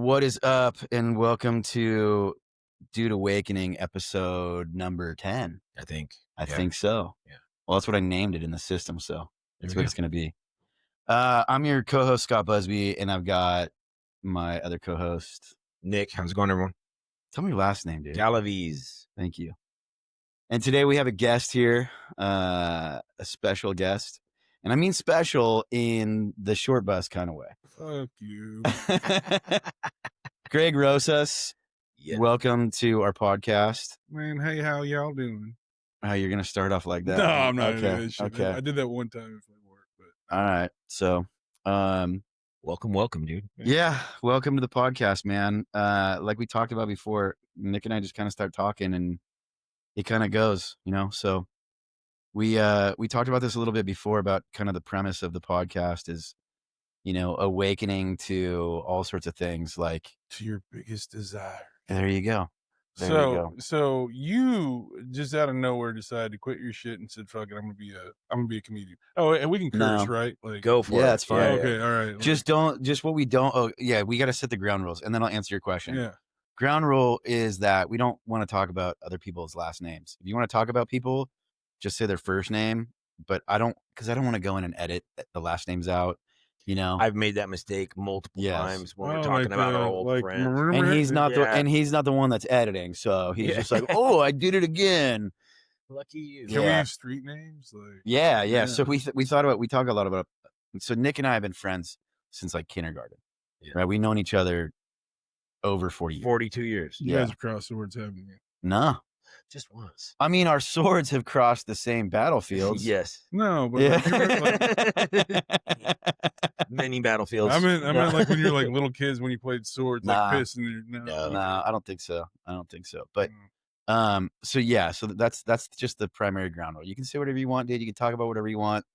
What is up, and welcome to Dude Awakening episode number 10. I think so. Yeah. Well, that's what I named it in the system, so that's There we what it's going to be. I'm your co-host, Scott Busby, and I've got my other co-host. Nick, how's it going, everyone? Tell me your last name, dude. Galavies. Thank you. And today we have a guest here, a special guest. And I mean special in the short bus kind of way. Fuck you. Greg Rosas, Yeah. welcome to our podcast. Man, hey, how y'all doing? Oh, you're going to start off like that? No, I'm not okay. doing that shit. Okay. I did that one time if it worked, but All right. So, welcome, dude. yeah, welcome to the podcast, man. Like we talked about before, Nick and I just kind of start talking and it kind of goes, so we talked about this a little bit before about kind of the premise of the podcast is, awakening to all sorts of things like to your biggest desire. There you go. So you just out of nowhere decided to quit your shit and said, "Fuck it, I'm gonna be a comedian." Oh, and we can curse, right? Like, Go for it. Yeah, it's fine. okay, all right. We got to set the ground rules and then I'll answer your question. Yeah. Ground rule is that we don't want to talk about other people's last names. If you want to talk about people, just say their first name, but because I don't want to go in and edit the last names out, I've made that mistake multiple times when we're Oh, talking like, about our old friends. remember and he's not Yeah. and he's not the one that's editing, so he's Yeah. just like, "Oh, I did it again." Lucky you. Can we Yeah. use street names? Like, Yeah. So we talk a lot about. So Nick and I have been friends since like kindergarten, right? We've known each other over 40 years. 42 years. you guys have crossed swords, haven't you? No, Just once. I mean our swords have crossed the same battlefields. Yes. No, but Yeah. Many battlefields. I meant like when you're like little kids when you played swords, Nah. like piss, and No. No, I don't think so. But Mm. so that's just the primary ground rule. You can say whatever you want, dude. You can talk about whatever you want.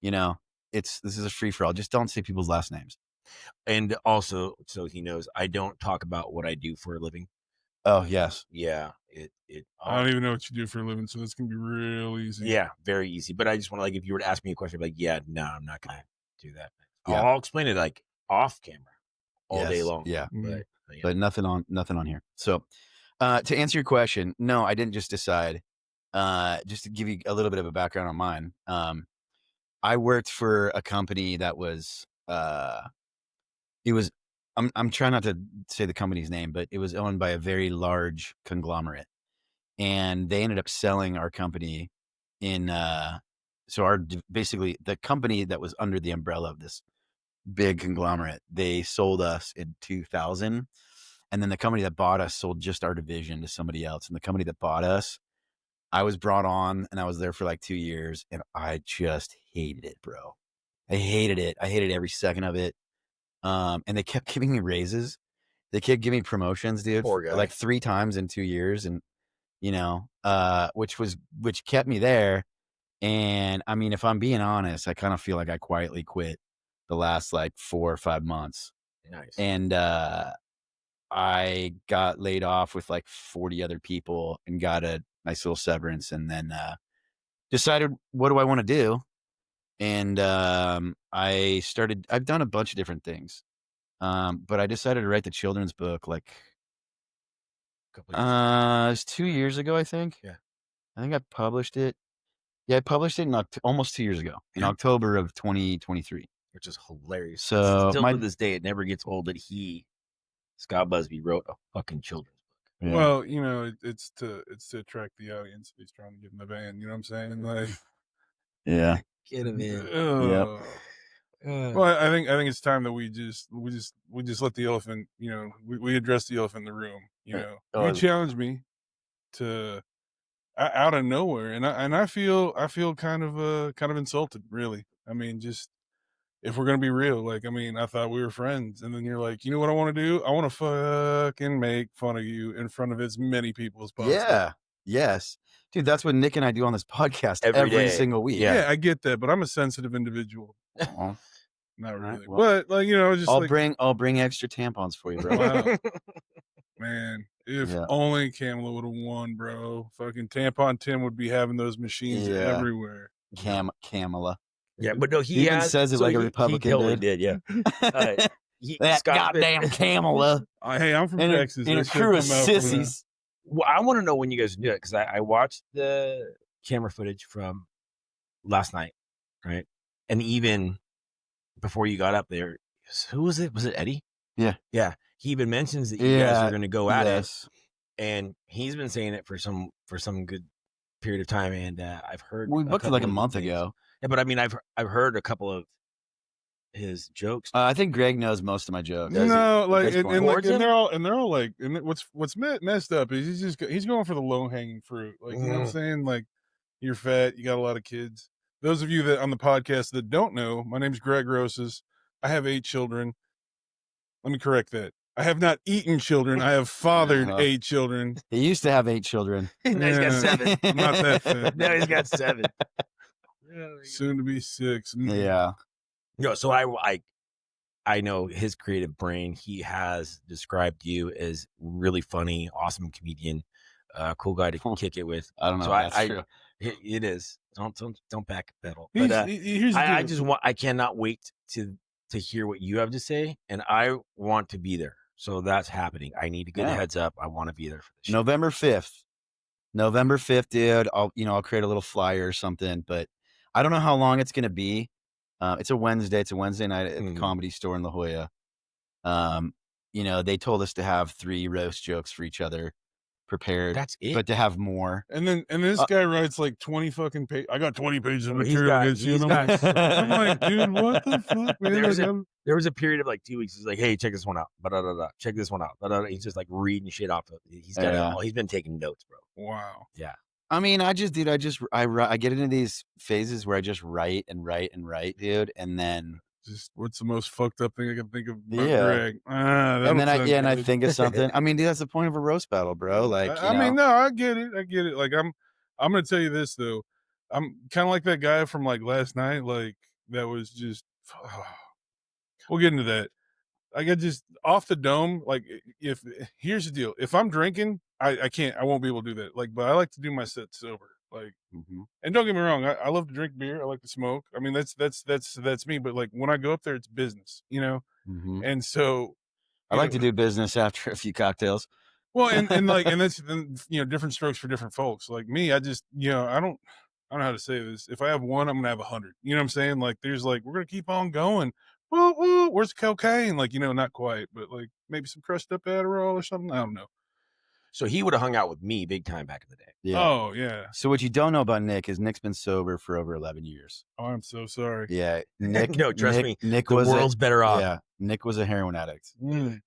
This is a free for all. Just don't say people's last names. And also, so he knows, I don't talk about what I do for a living. Oh yes. Yeah. I don't even know what you do for a living, so this can be real easy. Yeah, very easy. But I just want to, like, if you were to ask me a question, I'd be like, yeah, no, I'm not going to do that. Yeah. I'll explain it like off camera all day Yes, long. yeah. Mhm. But nothing on here. So to answer your question, no, I didn't just decide. Just to give you a little bit of a background on mine. I worked for a company that was I'm trying not to say the company's name, but it was owned by a very large conglomerate. And they ended up selling our company basically the company that was under the umbrella of this big conglomerate, they sold us in 2000. And then the company that bought us sold just our division to somebody else. And the company that bought us, I was brought on and I was there for like 2 years and I just hated it, bro. I hated it. I hated every second of it. And they kept giving me raises. They kept giving me promotions, dude, Poor guy. like 3 times in 2 years. And, which kept me there. And I mean, if I'm being honest, I kind of feel like I quietly quit the last like 4 or 5 months. Nice. And I got laid off with like 40 other people and got a nice little severance, and then decided, what do I want to do? And I've done a bunch of different things. But I decided to write the children's book like a couple years. it was 2 years ago, I think. Yeah. I think I published it. Yeah, I published it in almost 2 years ago, in Yeah. October of 2023. Which is hilarious. So Still to this day, it never gets old that Scott Busby, wrote a fucking children's book. Yeah. Well, it's to attract the audience. He's trying to get in the band. You know what I'm saying? Like, yeah. Get him in. Well, I think it's time that we just let the elephant. We address the elephant in the room. You challenged me to out of nowhere, and I feel kind of insulted. Really, I mean, just if we're gonna be real, like, I mean, I thought we were friends, and then you're like, you know what I want to do? I want to fucking make fun of you in front of as many people as possible. Yeah. Yes. Dude, that's what Nick and I do on this podcast Every every day. single week. Yeah, I get that, but I'm a sensitive individual. Aw. Not All right, really, well, but like, just I'll bring extra tampons for you, bro. Wow. Man, if Yeah. only Kamala would have won, bro. Fucking Tampon Tim would be having those machines Yeah. everywhere. Kamala. Yeah, but no, He even says it like a Republican He totally did. did, yeah. that Scott's goddamn camel. Hey, I'm from and Texas. a That crew of shit come out from sissies. Well, I want to know when you guys do it because I watched the camera footage from last night, right? And even before you got up there, who was it? Was it Eddie? Yeah. Yeah. He even mentions that you guys are going to go at it, Yes. and he's been saying it for some good period of time. And I've heard We booked it like a month ago. Yeah, but I mean, I've heard a couple of his jokes. I think Greg knows most of my jokes. No, like, Guys and towards him? they're all like, and what's messed up is he's going for the low hanging fruit. Like, you know what I'm saying? Like, you're fat, you got a lot of kids. Those of you that on the podcast that don't know, my name's Greg Rosas. I have 8 children. Let me correct that. I have not eaten children. I have fathered 8 children. He used to have 8 children. Now he's got 7. I'm not that fat. Now he's got 7. Soon to be 6. Yeah. No, so I know his creative brain. He has described you as really funny, awesome comedian, cool guy to kick it with. I don't know. So If that's true. It is. Don't backpedal. Here's But the I cannot wait to hear what you have to say, and I want to be there. So that's happening. I need to get a heads up. I want to be there for the show. November 5th, dude. I'll create a little flyer or something, but I don't know how long it's gonna be. It's a Wednesday. It's a Wednesday night at the Comedy Store in La Jolla. They told us to have 3 roast jokes for each other prepared. That's it. But to have more. And this guy writes like 20 fucking pages. I got 20 pages of He's material got- against you. he's And I'm like, dude, what the fuck, man? There was a period of like 2 weeks. He's like, hey, check this one out. Check this one out. He's just like reading shit off. He's got it all. He's been taking notes, bro. Wow. Yeah. I mean, I get into these phases where I just write and write and write, dude, and then Just what's the most fucked up thing I can think of about Yeah. Greg? and then I think of something. I mean, dude, that's the point of a roast battle, bro. Like, I mean, no, I get it. Like, I'm gonna tell you this though. I'm kind of like that guy from like last night. Like, that was just. We'll get into that. I get just off the dome. Like, if here's the deal, if I'm drinking, I won't be able to do that. Like, but I like to do my set sober. Like, and don't get me wrong, I love to drink beer. I like to smoke. I mean, that's me. But like when I go up there, it's business, And so I like to do business after a few cocktails. Well, and that's different strokes for different folks. Like me, I just I don't know how to say this. If I have one, I'm gonna have 100. You know what I'm saying? Like there's like we're gonna keep on going. Woo, woo, where's the cocaine? Like not quite, but like maybe some crushed up Adderall or something. I don't know. So he would have hung out with me big time back in the day. Yeah. Oh yeah. So what you don't know about Nick is Nick's been sober for over 11 years. Oh, I'm so sorry. Yeah, Nick. No, trust me. Nick The world's better off. Yeah, Nick was a heroin addict. And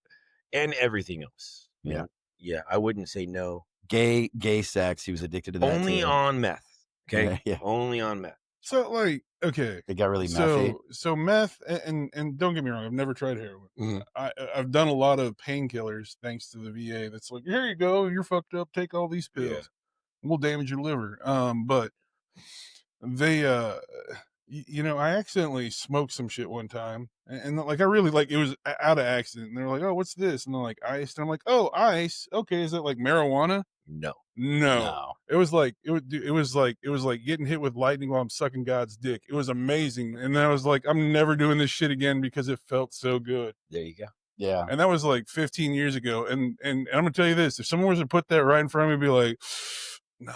everything else. Yeah. Yeah, I wouldn't say no. Gay sex. He was addicted to that. Only too. on meth. Okay. Yeah. Only on meth. So like, okay, It got really methy. So meth, and don't get me wrong, I've never tried heroin. I've done a lot of painkillers thanks to the VA. That's like, here you go, you're fucked up. Take all these pills. Yeah. We'll damage your liver. But they, I accidentally smoked some shit one time, and like I really like it was out of accident. And they're like, oh, what's this? And they're like, ice. And I'm like, oh, ice. Okay, is that like marijuana? No. It was like it was like getting hit with lightning while I'm sucking God's dick. It was amazing. And then I was like, I'm never doing this shit again because it felt so good. There you go. Yeah. And that was like 15 years ago. And I'm gonna tell you this: if someone was to put that right in front of me, I'd be like, no,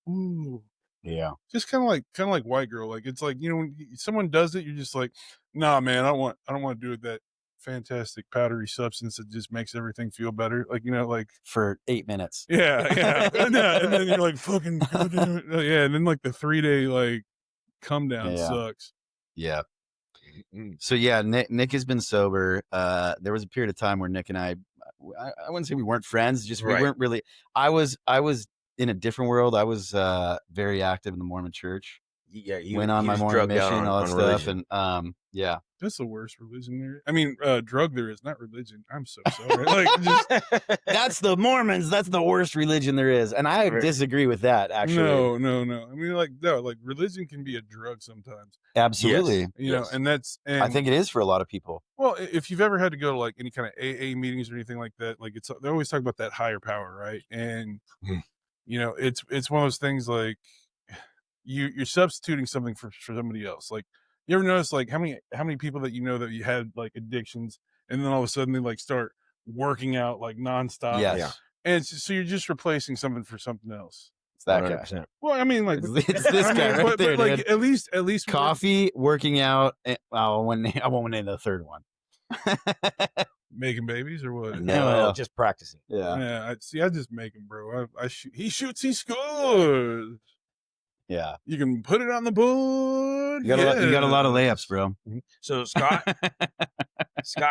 ooh. Yeah. Just kind of like white girl. Like it's like when someone does it, you're just like, nah, man, I don't want to do it. That fantastic powdery substance that just makes everything feel better. Like like for 8 minutes. Yeah. and then you're like, fucking goddamn. Yeah. And then like the 3-day like come down sucks. Yeah. So yeah, Nick has been sober. There was a period of time where Nick and I wouldn't say we weren't friends, just we weren't really. I was in a different world. I was very active in the Mormon church. Yeah, went on my Mormon mission and all that stuff. And yeah, that's the worst religion there. I mean, drug there is, not religion. I'm so sorry. Like, that's the Mormons. That's the worst religion there is, and I disagree with that. Actually, no. I mean, like religion can be a drug sometimes. Absolutely, yes. And I think it is for a lot of people. Well, if you've ever had to go to like any kind of AA meetings or anything like that, like they always talk about that higher power, right? And it's one of those things like you're substituting something for somebody else. Like You ever notice like how many people that you know that you had like addictions, and then all of a sudden they like start working out like nonstop, Yeah. Yes. and so you're just replacing something for something else. It's that guy. 100%. Well, I mean, like, It's this I guy mean, right there, but like dude. at least Coffee, working out. I won't name the third one. making babies or what? No, Well, just practicing. yeah. Yeah, I just make him, bro. I shoot. He shoots. He scores. Yeah. You can put it on the board. You got a lot of layups, Yes. bro. So Scott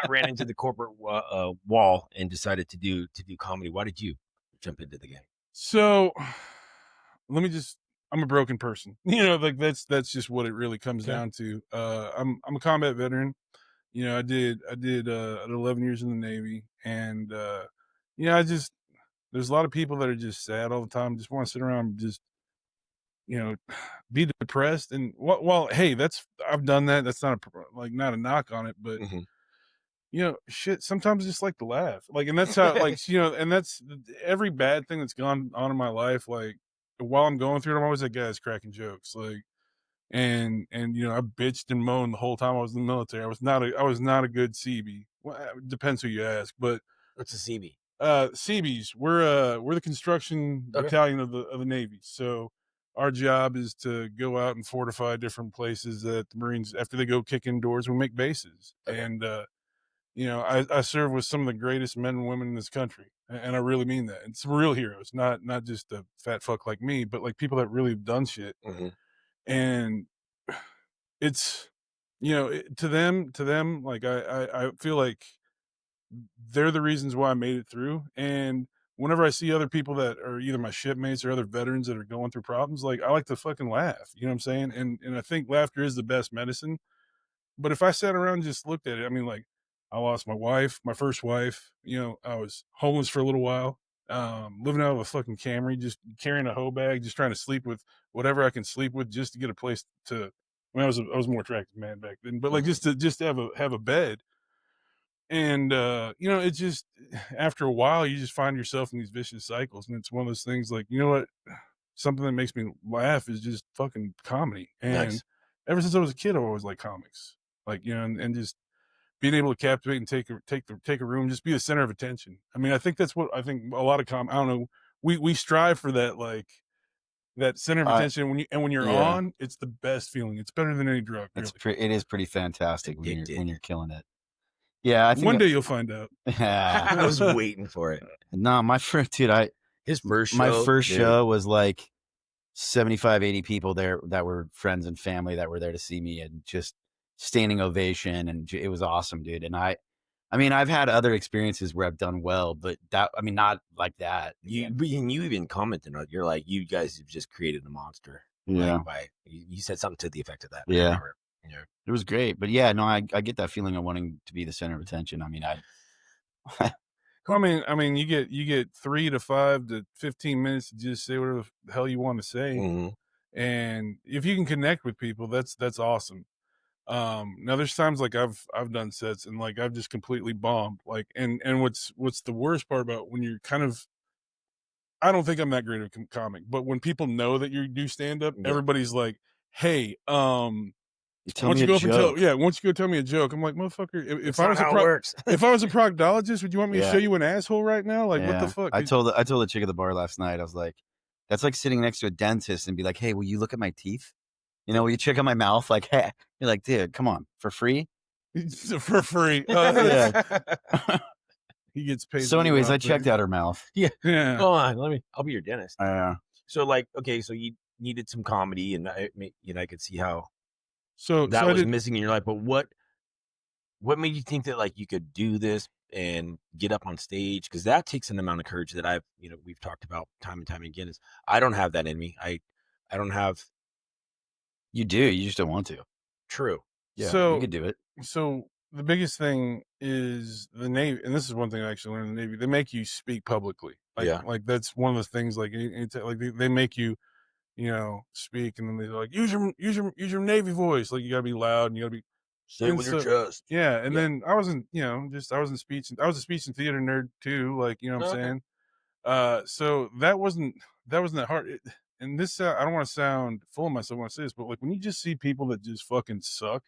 ran into the corporate wall and decided to do comedy. Why did you jump into the game? So let me just. I'm a broken person. You know, like that's just what it really comes Okay. down to. I'm a combat veteran. You know, I did 11 years in the Navy, and you know, there's a lot of people that are just sad all the time, just want to sit around and just, you know, be depressed. And well, hey, I've done that. That's not not a knock on it, but Mhm. you know, shit, sometimes I just like to laugh. Like, and that's how, like, you know, and that's every bad thing that's gone on in my life. Like, while I'm going through it, I'm always that guy that's cracking jokes. Like, and you know, I bitched and moaned the whole time I was in the military. I was not a good CB. Well, it depends who you ask, but What's a CB? CBs, we're the construction Okay. battalion of the Navy. So our job is to go out and fortify different places that the Marines, after they go kick indoors, we make bases. Okay. And you know, I serve with some of the greatest men and women in this country, and I really mean that. It's real heroes, not just a fat fuck like me, but like people that really have done shit. Mm-hmm. And it's, you know, to them, like I feel like they're the reasons why I made it through. And whenever I see other people that are either my shipmates or other veterans that are going through problems, like I like to fucking laugh. You know what I'm saying? And I think laughter is the best medicine. But if I sat around and just looked at it, I mean, like I lost my wife, my first wife. You know, I was homeless for a little while, living out of a fucking Camry, just carrying a hoe bag, just trying to sleep with whatever I can sleep with, just to get a place to. I mean, I was more attractive man back then, but like just to have a bed. And you know, it just after a while, you just find yourself in these vicious cycles, and it's one of those things. Like, you know what? Something that makes me laugh is just fucking comedy. And Nice. ever since I was a kid, I always liked comics. Like, you know, and just being able to captivate and take a room, just be the center of attention. I mean, I think that's what I think a lot of I don't know. We strive for that, like that center of attention. When you're Yeah. on, it's the best feeling. It's better than any drug. Really. It is pretty fantastic when Addicted. you're killing it. Yeah, I think One day you'll find out. I was waiting for it. No, my first dude, His first show. my first dude. show was like 75, 80 people there that were friends and family that were there to see me, and just standing ovation, and it was awesome, dude. And I mean, I've had other experiences where I've done well, but not like that. You even commented on it. You're like, you guys have just created a monster. Yeah. Like you said something to the effect of that. Yeah. Yeah. It was great. But yeah, no, I get that feeling of wanting to be the center of attention. I mean, I mean, you get 3 to 5 to 15 minutes to just say whatever the hell you want to say, and if you can connect with people, that's awesome. Now there's times like I've done sets and like I've just completely bombed. Like, and what's the worst part about when you're kind of, I don't think I'm that great of a comic, but when people know that you do stand up, everybody's like, "Hey, tell me a joke." Once you go tell me a joke, I'm like, motherfucker, if I was how it works. if I was a proctologist, would you want me to show you an asshole right now? Like, what the fuck? I told the chick at the bar last night, I was like, that's like sitting next to a dentist and be like, "Hey, will you look at my teeth? You know, will you check out my mouth?" Like, hey, you're like, dude, come on, for free? For free. He gets paid. So anyways, I checked out her mouth. Yeah. Go on, I'll be your dentist. So like, okay, so you needed some comedy, and I could see how that was missing in your life. But what made you think that like you could do this and get up on stage? Because that takes an amount of courage that we've talked about time and time again. Is I don't have that in me. I don't have. You do. You just don't want to. True. Yeah. So you could do it. So the biggest thing is the Navy, and this is one thing I actually learned in the Navy. They make you speak publicly. Like that's one of the things. Like they make you, you know, speak, and then they're like, use your Navy voice. Like you gotta be loud and you gotta be say it with your chest. Yeah, and then I wasn't, you know, I was a speech and theater nerd too. Like, you know what I'm saying. So that wasn't that hard. and this I don't want to sound full of myself when I say this, but like when you just see people that just fucking suck,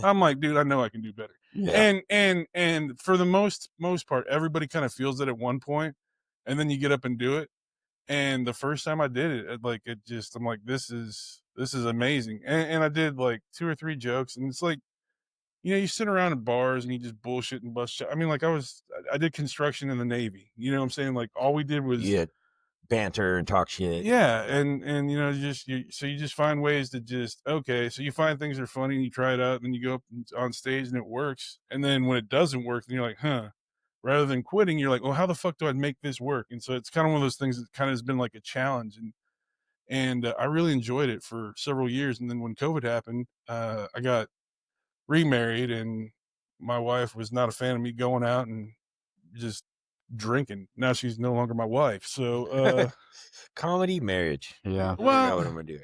I'm like, dude, I know I can do better. Yeah. And for the most part, everybody kind of feels that at one point, and then you get up and do it. And the first time I did it, I'm like, this is amazing. And I did like 2 or 3 jokes, and it's like, you sit around in bars and you just bullshit and I mean, like I did construction in the Navy. You know what I'm saying? Like all we did was Yeah, banter and talk shit. yeah, and so you just find ways to just okay, so you find things that are funny and you try it out, and then you go up on stage and it works. And then when it doesn't work, then you're like, huh. Rather than quitting, you're like, well, how the fuck do I make this work? And so it's kind of one of those things that kind of has been like a challenge, and I really enjoyed it for several years. And then when COVID happened, I got remarried, and my wife was not a fan of me going out and just drinking. Now she's no longer my wife. So comedy marriage. Yeah. Well, what well, I'm gonna do.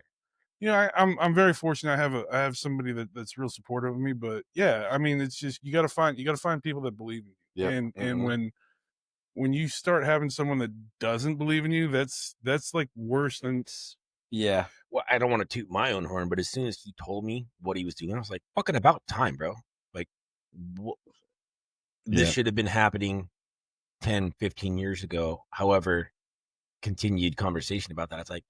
I'm very fortunate. I have somebody that's real supportive of me. But yeah, I mean, it's just you got to find people that believe in you. Yep. And when you start having someone that doesn't believe in you, that's like worse than Yeah. Well, I don't want to toot my own horn, but as soon as he told me what he was doing, I was like, fucking about time, bro. Like, this should have been happening 10, 15 years ago. However, continued conversation about that. It's like,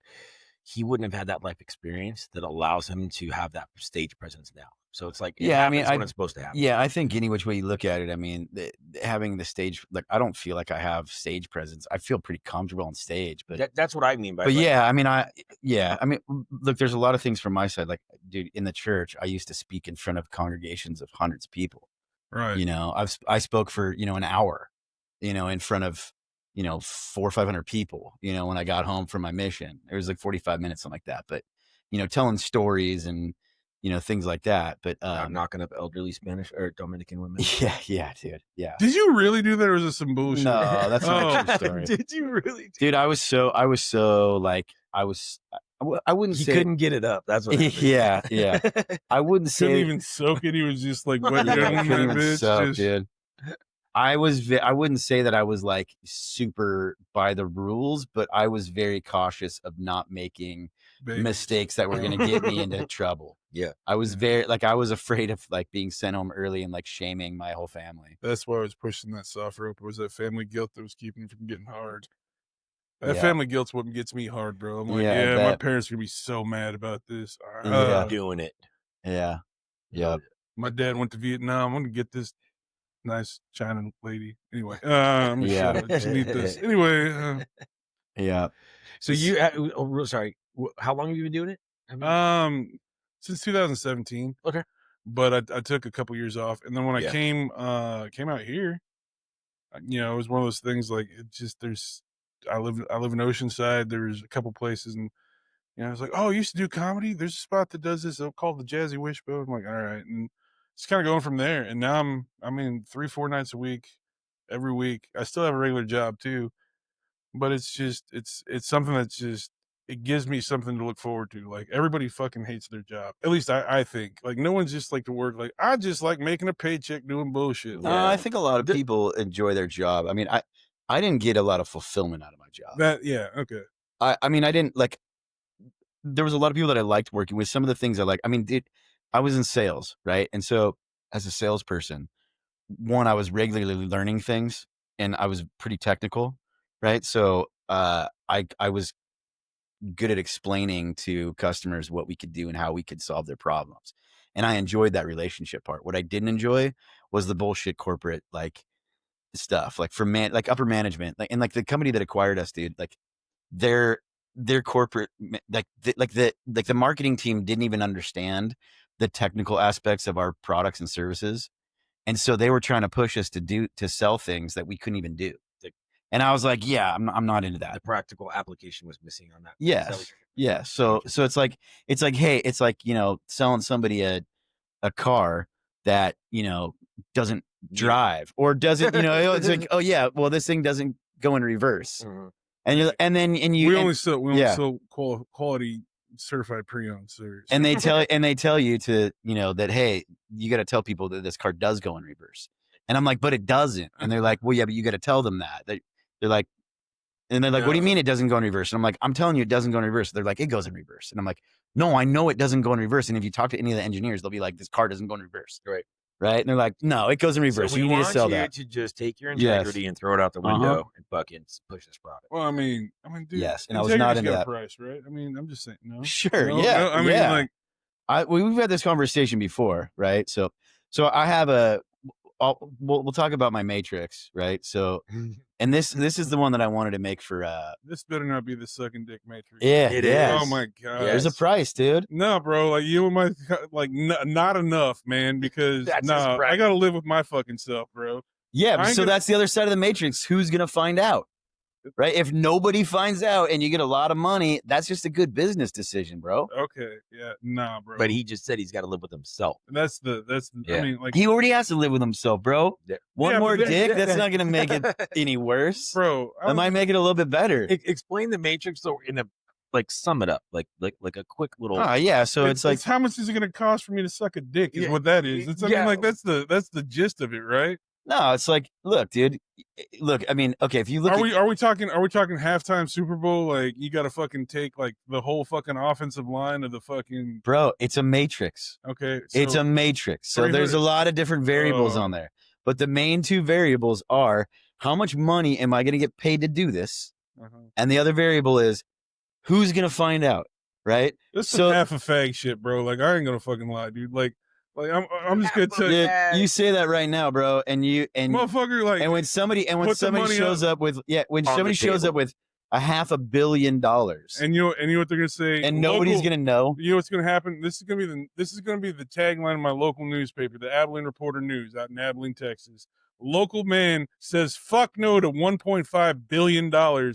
he wouldn't have had that life experience that allows him to have that stage presence now. So it's like, it happens when it's supposed to happen. Yeah, I think any which way you look at it, I mean, having the stage, like, I don't feel like I have stage presence. I feel pretty comfortable on stage, but That's what I mean by. But yeah, I mean, look, there's a lot of things from my side. Like, dude, in the church, I used to speak in front of congregations of hundreds of people. right. I spoke for an hour, in front of 400 or 500 people. When I got home from my mission, it was like 45 minutes, something like that. But telling stories and things like that. But knocking up elderly Spanish or Dominican women. Yeah, dude. Yeah. Did you really do that, or was it some bullshit? No, that's not a true story. Did you really? Dude, I was so like I wouldn't He say couldn't get it up. That's what happened. yeah. I wouldn't say Couldn't even soak it. He was just like wet Yeah, down couldn't that even bitch. soak, dude. I wouldn't say that I was like super by the rules, but I was very cautious of not making mistakes that were going to get me into trouble. Yeah. I was I was afraid of like being sent home early and like shaming my whole family. That's why I was pushing that soft rope. It was that family guilt that was keeping me from getting hard. That Yeah. family guilt's what gets me hard, bro. I'm like, Yeah, I my bet. parents are gonna be so mad about this. Yeah. Doing it. Yeah. Yep. My dad went to Vietnam. I'm gonna get this nice China lady. Anyway, I'm Yeah. sure I just need this. Anyway, Yeah. So sorry. How long have you been doing it? since 2017. Okay. But I took a couple years off, and then when I came out here, it was one of those things like it just I live in Oceanside. There's a couple places, and I was like, oh, I used to do comedy. There's a spot that does this called the Jazzy Wishbone. I'm like, all right, and it's kind of going from there. And now I'm in 3-4 nights a week, every week. I still have a regular job too, but it's just it's something that's just it gives me something to look forward to. Like everybody fucking hates their job. At least I think. Like no one's just like to work. Like I just like making a paycheck doing bullshit. I think a lot of people enjoy their job. I mean, I didn't get a lot of fulfillment out of my job. Okay. I mean, I didn't like. There was a lot of people that I liked working with. Some of the things I like. I mean, I was in sales, right? And so as a salesperson, one, I was regularly learning things, and I was pretty technical, right? So I was good at explaining to customers what we could do and how we could solve their problems. And I enjoyed that relationship part. What I didn't enjoy was the bullshit corporate like stuff, like for like upper management, like, and like the company that acquired us, dude, like their corporate, like the marketing team didn't even understand the technical aspects of our products and services. And so they were trying to push us to sell things that we couldn't even do. And I was like, yeah, I'm not into that. The practical application was missing on that. Yes. Yeah. So it's like, hey, it's like, selling somebody a car that, doesn't drive or doesn't, it's like, oh yeah, well, this thing doesn't go in reverse. Mm-hmm. And we only sell quality certified pre-owned, sir. And they tell you to, that, hey, you got to tell people that this car does go in reverse. And I'm like, but it doesn't. And they're like, well, yeah, but you got to tell them that. They're like, And they're like, what do you mean it doesn't go in reverse? And I'm like, I'm telling you, it doesn't go in reverse. They're like, it goes in reverse. And I'm like, no, I know it doesn't go in reverse. And if you talk to any of the engineers, they'll be like, this car doesn't go in reverse. Right. Right. And they're like, no, it goes in reverse. So you need to sell that. to just take your integrity and throw it out the window and fucking push this product. Well, I mean, dude. Yes. And I was not into that price, right? I mean, I'm just saying, no. Sure. No, yeah. No, I mean, like, we've had this conversation before, right? So I have we'll talk about my matrix, right? So, and this is the one that I wanted to make for. This better not be the sucking dick matrix. Yeah, it is. Oh my god, there's a price, dude. No, bro, like you and my not enough, man. Because I gotta live with my fucking self, bro. Yeah, so that's the other side of the matrix. Who's gonna find out? Right? If nobody finds out and you get a lot of money, that's just a good business decision, bro. Okay, yeah, nah, bro. But he just said he's got to live with himself. That's I mean, like he already has to live with himself, bro. One more dick, that's not gonna make it any worse, bro. That might make it a little bit better. Explain the matrix so in a sum it up, like a quick little. Yeah. So it's like, how much is it gonna cost for me to suck a dick? Is what that is. It's I mean, like that's the gist of it, right? No, it's like, look, dude. Look, I mean, okay, if you look, are we talking halftime Super Bowl? Like you got to fucking take like the whole fucking offensive line of the fucking. Bro, it's a matrix. Okay, it's a matrix. So there's a lot of different variables on there, but the main two variables are how much money am I going to get paid to do this, and the other variable is who's going to find out, right? This is half a fag shit, bro. Like I ain't gonna fucking lie, dude. Like I'm just gonna tell you. You say that right now, bro, and motherfucker, like, and when somebody shows up with $500 million, and you know what they're gonna say, and nobody's gonna know. You know what's gonna happen? This is gonna be the tagline of my local newspaper, the Abilene Reporter News, out in Abilene, Texas. Local man says fuck no to $1.5 billion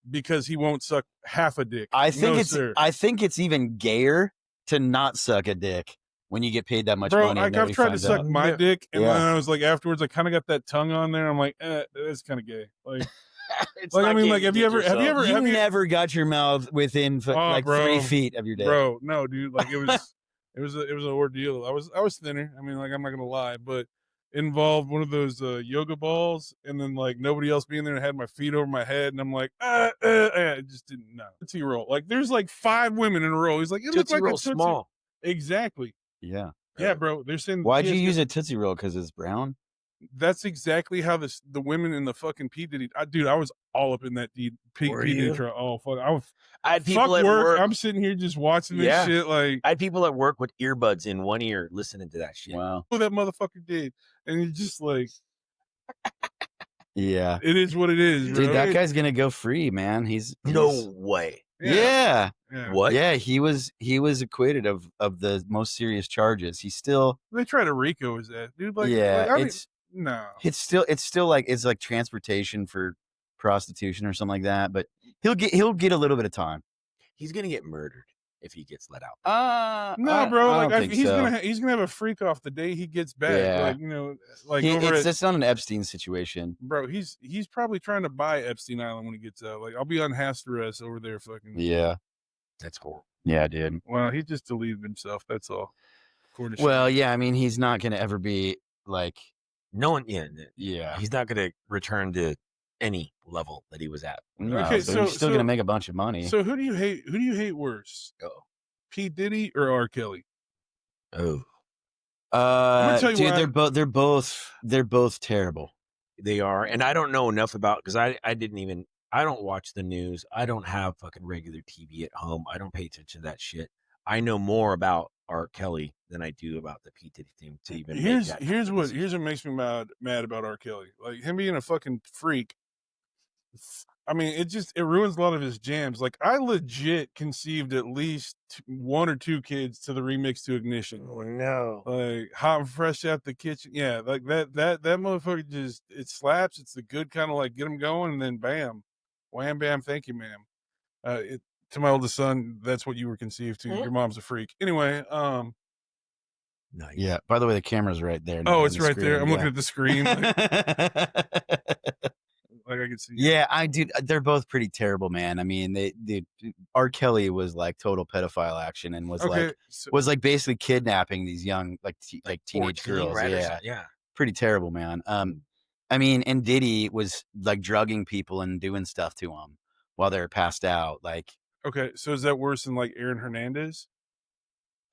because he won't suck half a dick. I think it's even gayer to not suck a dick when you get paid that much money. Like I've tried to suck my dick, and then I was like, afterwards, I kind of got that tongue on there. I'm like, it's kind of gay. Like, I mean, like, have you never got your mouth within 3 feet of your dick? Bro, no, dude. Like it was an ordeal. I was thinner. I mean, like I'm not gonna lie, but it involved one of those yoga balls, and then like nobody else being there, and I had my feet over my head, and I'm like, it just didn't know. Tootsie Roll. Like there's like 5 women in a row. He's like, it looks like a Tootsie small. Exactly. Yeah, bro. They're saying, why'd you use a Tootsie Roll? Because it's brown. That's exactly how the women in the fucking P Diddy. Dude, I was all up in that P Diddy trial. Oh fuck, I had people at work. I'm sitting here just watching this shit. Like I had people at work with earbuds in one ear listening to that shit. Wow, what that motherfucker did, and you're just like, yeah, it is what it is, bro. Dude. That guy's gonna go free, man. He's no way. Yeah. What? Yeah, he was acquitted of the most serious charges. He's still. They try to RICO his ass, dude. Like, no. It's still like it's like transportation for prostitution or something like that. But he'll get a little bit of time. He's gonna get murdered if he gets let out. No, bro. Like he's gonna have a freak off the day he gets back. Yeah. Like you know, like it's not an Epstein situation, bro. He's probably trying to buy Epstein Island when he gets out. Like I'll be on house arrest over there, fucking. Yeah, that's cool. Yeah, dude. Well, he just deleted himself. That's all. Well, yeah. I mean, he's not gonna ever be like no one. Yeah. He's not gonna return to any level that he was at. No, okay, so he's still gonna make a bunch of money. So who do you hate? Who do you hate worse? P. Diddy or R. Kelly? I'm gonna tell you dude, they're both terrible. They are, and I don't know enough about because I don't watch the news. I don't have fucking regular TV at home. I don't pay attention to that shit. I know more about R. Kelly than I do about the P. Diddy thing. To even here's what makes me mad about R. Kelly. Like him being a fucking freak. I mean, it ruins a lot of his jams. Like I legit conceived at least 1 or 2 kids to the remix to Ignition. Oh no! Like hot and fresh out the kitchen. Yeah, like that motherfucker just it slaps. It's the good kind of like get him going, and then bam, wham bam. Thank you, ma'am. To my oldest son, that's what you were conceived to. Your mom's a freak. Anyway, nice. Yeah. By the way, the camera's right there. Oh, it's right there. I'm looking at the screen. Like I can see. Yeah, they're both pretty terrible, man. I mean, R. Kelly was like total pedophile action and was like basically kidnapping these young like teenage girls. Yeah, pretty terrible, man. I mean, and Diddy was like drugging people and doing stuff to them while they're passed out. Like, okay, so is that worse than like Aaron Hernandez?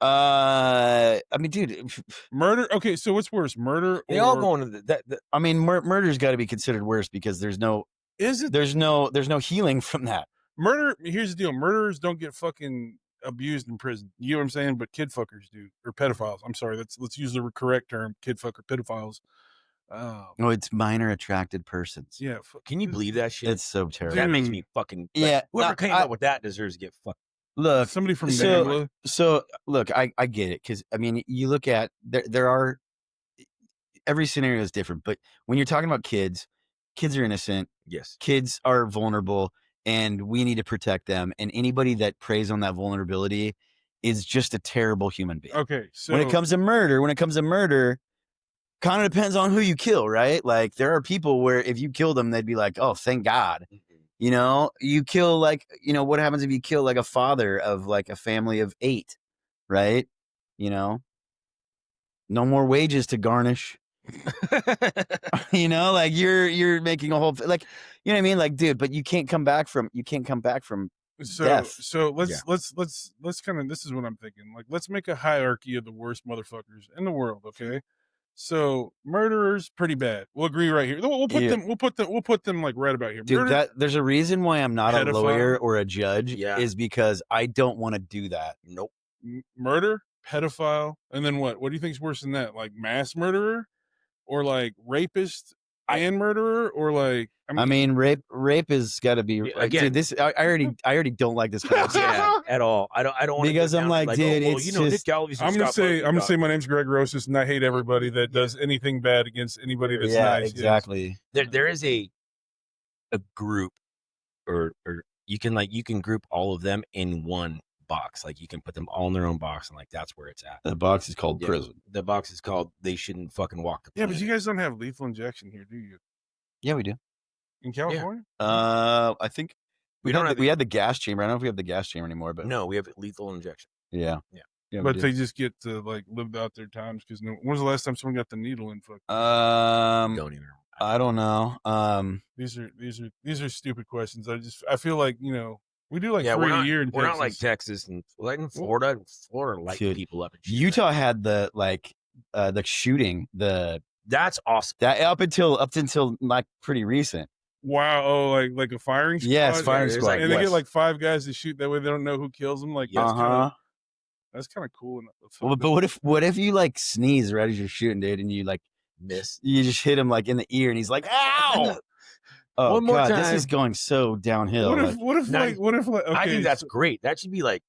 I mean, dude, Murder. Okay, so what's worse, murder? They or, all go into that. I mean, murder's got to be considered worse because there's no healing from that. Murder. Here's the deal: murderers don't get fucking abused in prison. You know what I'm saying? But kid fuckers do, or pedophiles. I'm sorry. Let's use the correct term: kid fucker, pedophiles. Oh, it's minor attracted persons. Yeah. Can you believe that shit? It's so terrible. That makes me fucking. Yeah. Whoever came up with that deserves to get fucked. Look, somebody from so look, I get it because I mean, you look at there are every scenario is different, but when you're talking about kids are innocent. Yes, kids are vulnerable, and we need to protect them. And anybody that preys on that vulnerability is just a terrible human being. Okay, so when it comes to murder, kind of depends on who you kill, right? Like there are people where if you kill them, they'd be like, "Oh, thank God." You know, you kill like, you know, what happens if you kill like a father of like a family of 8, right? You know, no more wages to garnish. You know, like you're making a whole like, you know what I mean? Like, dude, but you can't come back from death. So let's kind of, this is what I'm thinking. Like, let's make a hierarchy of the worst motherfuckers in the world. Okay. So murderers, pretty bad. We'll agree right here. We'll put them like right about here. Dude, there's a reason why I'm not pedophile, a lawyer or a judge is because I don't want to do that. Nope. Murder, pedophile, and then what? What do you think is worse than that? Like mass murderer, or like rapist and murderer, or like I mean rape has got to be again. Dude, I already don't like this conversation at all. I don't because I'm like, dude, it's just. I'm gonna say my name's Greg Rosas, and I hate everybody that does anything bad against anybody that's nice. Exactly. There is a group, or you can group all of them in one box. Like you can put them all in their own box, and like that's where it's at. The box is called prison. The box is called they shouldn't fucking walk the planet. But you guys don't have lethal injection here, do you? Yeah, we do. In California? I think we had the gas chamber. I don't know if we have the gas chamber anymore, but no, we have lethal injection. Yeah, but they just get to like live out their times because when was the last time someone got the needle in? Don't even. I don't know. These are stupid questions. I feel like, you know, we do like 3 a year in Texas. We're not like Texas and like in Florida. Florida light people up. And Utah had the shooting. That's awesome. That up until like pretty recent. Wow. Oh, like a firing squad. Yes, firing squad. And they get like 5 guys to shoot. That way they don't know who kills them. Like that's kind of cool. Well, but what if you like sneeze right as you're shooting, dude, and you like miss? You just hit him like in the ear, and he's like, "Ow!" Oh One more God, time. this is going so downhill. What if okay, I think that's great. That should be like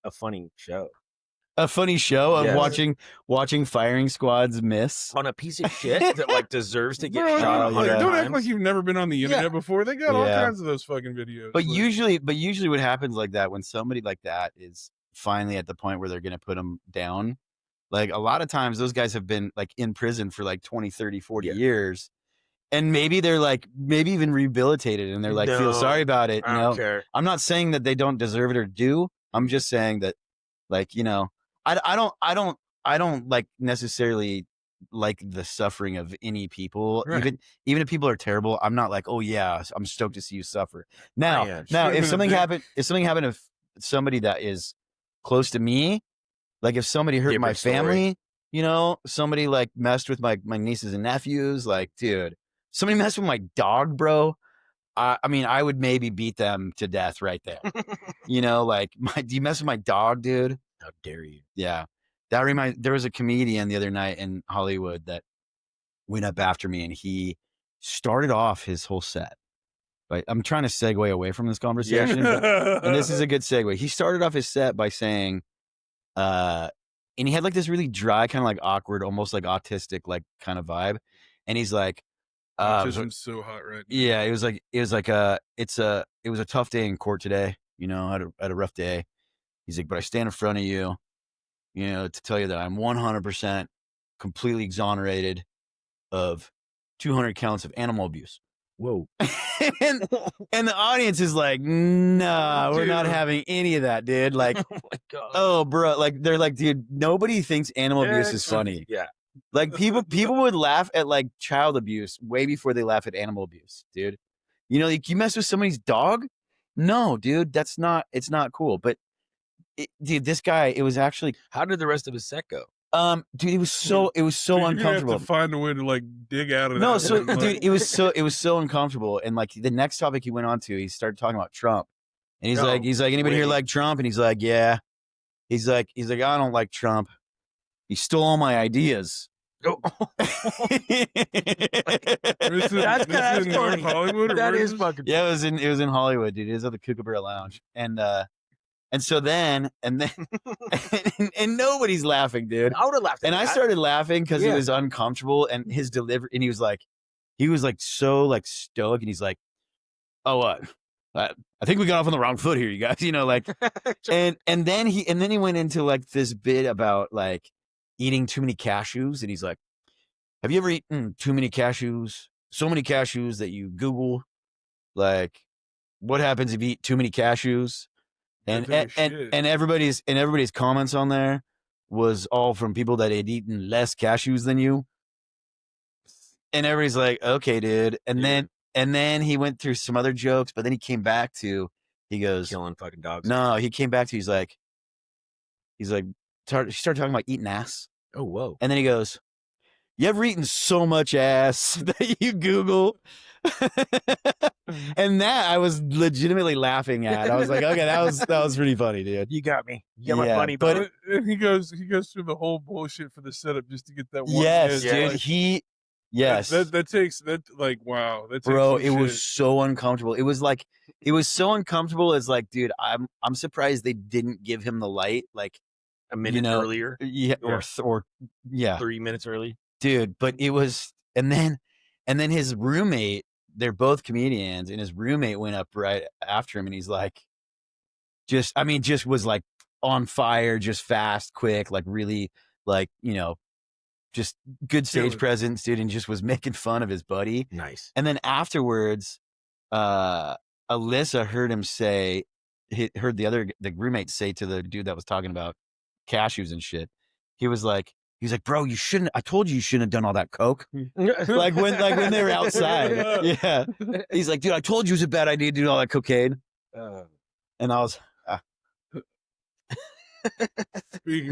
a funny show. A funny show of watching firing squads miss on a piece of shit that like deserves to get shot. Don't act like you've never been on the internet before. They got all kinds of those fucking videos. But usually what happens like that when somebody like that is finally at the point where they're going to put them down, like a lot of times those guys have been like in prison for like 20, 30, 40 years. And maybe they're like, maybe even rehabilitated and they're like, feel sorry about it. I don't care. I'm not saying that they don't deserve it or do. I'm just saying that, like, you know, I don't like necessarily like the suffering of any people. Right. Even if people are terrible, I'm not like, oh yeah, I'm stoked to see you suffer. Now, if something happened to somebody that is close to me, like if somebody hurt my family, you know, somebody like messed with my nieces and nephews, like, dude, somebody messed with my dog, bro. I mean, I would maybe beat them to death right there. You know, like, do you mess with my dog, dude? How dare you? Yeah. There was a comedian the other night in Hollywood that went up after me and he started off his whole set. But I'm trying to segue away from this conversation. And this is a good segue. He started off his set by saying, and he had like this really dry, kind of like awkward, almost like autistic, like kind of vibe. And he's like, autism's so hot right now. Yeah, it was a tough day in court today. You know, I had a rough day. He's like, but I stand in front of you, you know, to tell you that I'm 100% completely exonerated of 200 counts of animal abuse. Whoa. and the audience is like, nah, we're not having any of that, dude. Like, oh my God. Oh, bro. Like, they're like, dude, nobody thinks animal abuse is funny. Yeah. Like people would laugh at like child abuse way before they laugh at animal abuse, dude. You know, like you mess with somebody's dog? No, dude, it's not cool. But dude, this guy, it was actually How did the rest of his set go? Dude, it was so You're gonna have uncomfortable. to find a way to like dig out of that. No, so dude, it was so uncomfortable. And like the next topic he went on to, he started talking about Trump. And he's like, anybody here like Trump? And he's like, yeah. He's like, I don't like Trump. He stole all my ideas. Oh. That's in North Hollywood. That is fucking. Yeah, it was in Hollywood, dude. It was at the Kookaburra Lounge, and so then and nobody's laughing, dude. I would have laughed. And I started laughing because it was uncomfortable, and his delivery, and he was like so like stoic, and he's like, oh, I think we got off on the wrong foot here, you guys. You know, like, and then he went into like this bit about like eating too many cashews, and he's like, have you ever eaten too many cashews? So many cashews that you Google, like, what happens if you eat too many cashews? And everybody's comments on there was all from people that had eaten less cashews than you. And everybody's like, okay, dude. And then he went through some other jokes, but then he came back to, he goes, killing fucking dogs. No, he came back to, he started talking about eating ass. Oh, whoa. And then he goes, you ever eaten so much ass that you Google? And that I was legitimately laughing at. I was like, okay, that was pretty funny, dude. You got me. You got my funny, but he goes through the whole bullshit for the setup just to get that one. Yes, dude. Like, yes. That takes like, wow. That takes bro, it was so uncomfortable. It was so uncomfortable. It's like, dude, I'm surprised they didn't give him the light like a minute earlier. Yeah, or 3 minutes early. Dude, but it was, and then his roommate, they're both comedians, and his roommate went up right after him, and he's like, just was like on fire, just fast, quick, like really, like, you know, just good stage presence, dude, and just was making fun of his buddy. Nice. And then afterwards, Alyssa heard him say, heard the roommate say to the dude that was talking about cashews and shit. He was like, bro, I told you shouldn't have done all that coke. like when they were outside. Yeah. He's like, dude, I told you it was a bad idea to do all that cocaine. And I was,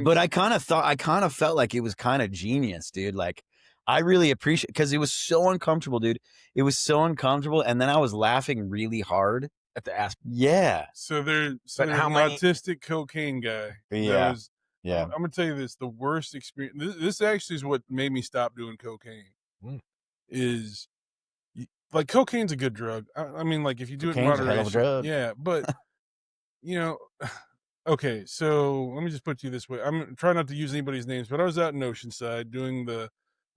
but I kind of felt like it was kind of genius, dude. Like, I really appreciate, because it was so uncomfortable, dude. It was so uncomfortable. And then I was laughing really hard at the ass. Yeah. So there's an autistic cocaine guy. Yeah. Yeah, I'm gonna tell you this: the worst experience. This actually is what made me stop doing cocaine. Is like cocaine's a good drug. I mean, like if you do it in moderation, a hell of a drug. Yeah, but you know, okay. So let me just put you this way: I'm trying not to use anybody's names, but I was out in Oceanside doing the